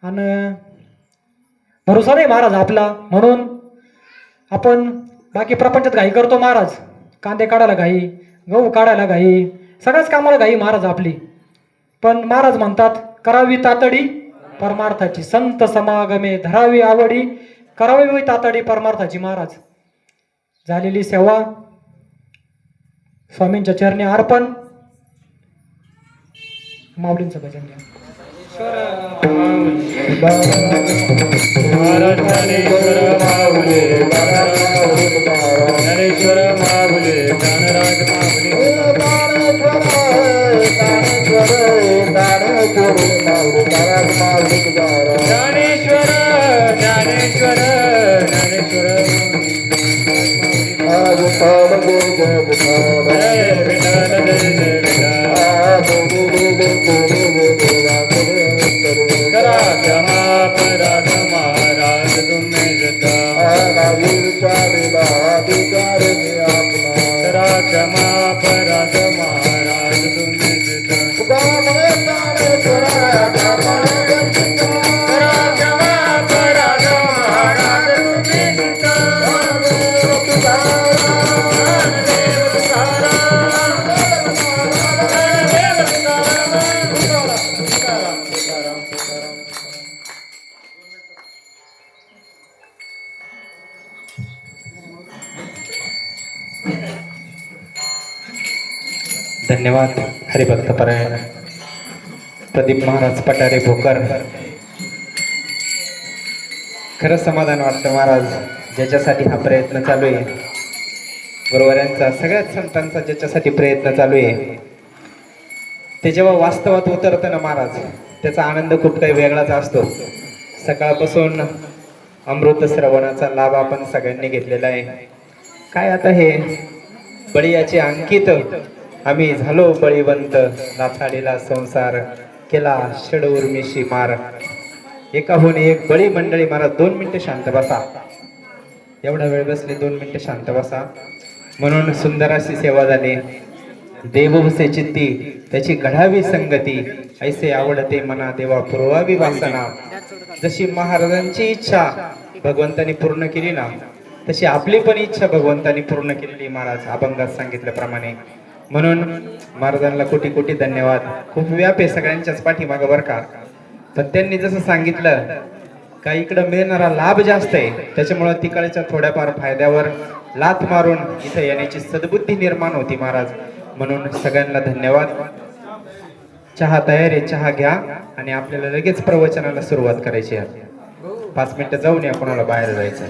आणि भरोसा नाही महाराज आपला म्हणून आपण बाकी प्रपंचात घाई करतो महाराज. कांदे काढायला घाई गहू काढायला घाई सगळ्याच कामाला घाई महाराज आपली. पण महाराज म्हणतात करावी तातडी परमार्थाची. संत समागमे धरावी आवडी करावी तातडी परमार्थाची. महाराज झालेली सेवा स्वामींच्या चरणी अर्पण. माऊलींचं भजन घ्या. ज्ञानेश्वर माऊली ज्ञानेश्वर माऊली ज्ञानराज माऊली ज्ञानेश्वर ज्ञानेश्वर ज्ञानेश्वर करा क्षमा अपराध महाराज तुम्हें जता. करा क्षमा अपराध महाराज तुम्हें जता. करा क्षमा अपराध महाराज तुम्हें जता. धन्यवाद हरिभक्त परायण प्रदीप महाराज पटारे भोकर. खरंच समाधान वाटतं महाराज ज्याच्यासाठी हा प्रयत्न चालू आहे गुरुवारांचा सगळ्याच संतांचा ज्याच्यासाठी प्रयत्न चालू आहे ते जेव्हा वास्तवात उतरतं ना महाराज, त्याचा आनंद खूप काही वेगळाच असतो. सकाळपासून अमृत श्रवणाचा लाभ आपण सगळ्यांनी घेतलेला आहे. काय आता हे बळीयाचे अंकित आम्ही झालो बळीवंत, नाथाडीला संसार केला षड उर्मिशी मार. एकाहून एक बळी मंडळी महाराज 2 मिनिटं शांत बसा. एवढा वेळ बसले, 2 मिनिटं शांत बसा. म्हणून सुंदर अशी सेवा झाली. देवसे चित्ती त्याची घडावी संगती, ऐसे आवडते मना देवा पुरवावी वासना. जशी महाराजांची इच्छा भगवंतानी पूर्ण केली ना, तशी आपली पण इच्छा भगवंतानी पूर्ण केलेली महाराज अभंगात सांगितल्याप्रमाणे. म्हणून महाराजांना कोटी कोटी धन्यवाद. खूप व्याप आहे सगळ्यांच्याच पाठीमागं बरं का, पण त्यांनी जसं सांगितलं का इकडं मिळणारा लाभ जास्त आहे, त्याच्यामुळं तिकडच्या थोड्याफार फायद्यावर लात मारून इथं येण्याची सद्बुद्धी निर्माण होती महाराज. म्हणून सगळ्यांना धन्यवाद. चहा तयार आहे, चहा घ्या आणि आपल्याला लगेच प्रवचनाला सुरुवात करायची आहे. 5 मिनिटं जाऊन या, कोणाला बाहेर जायचं.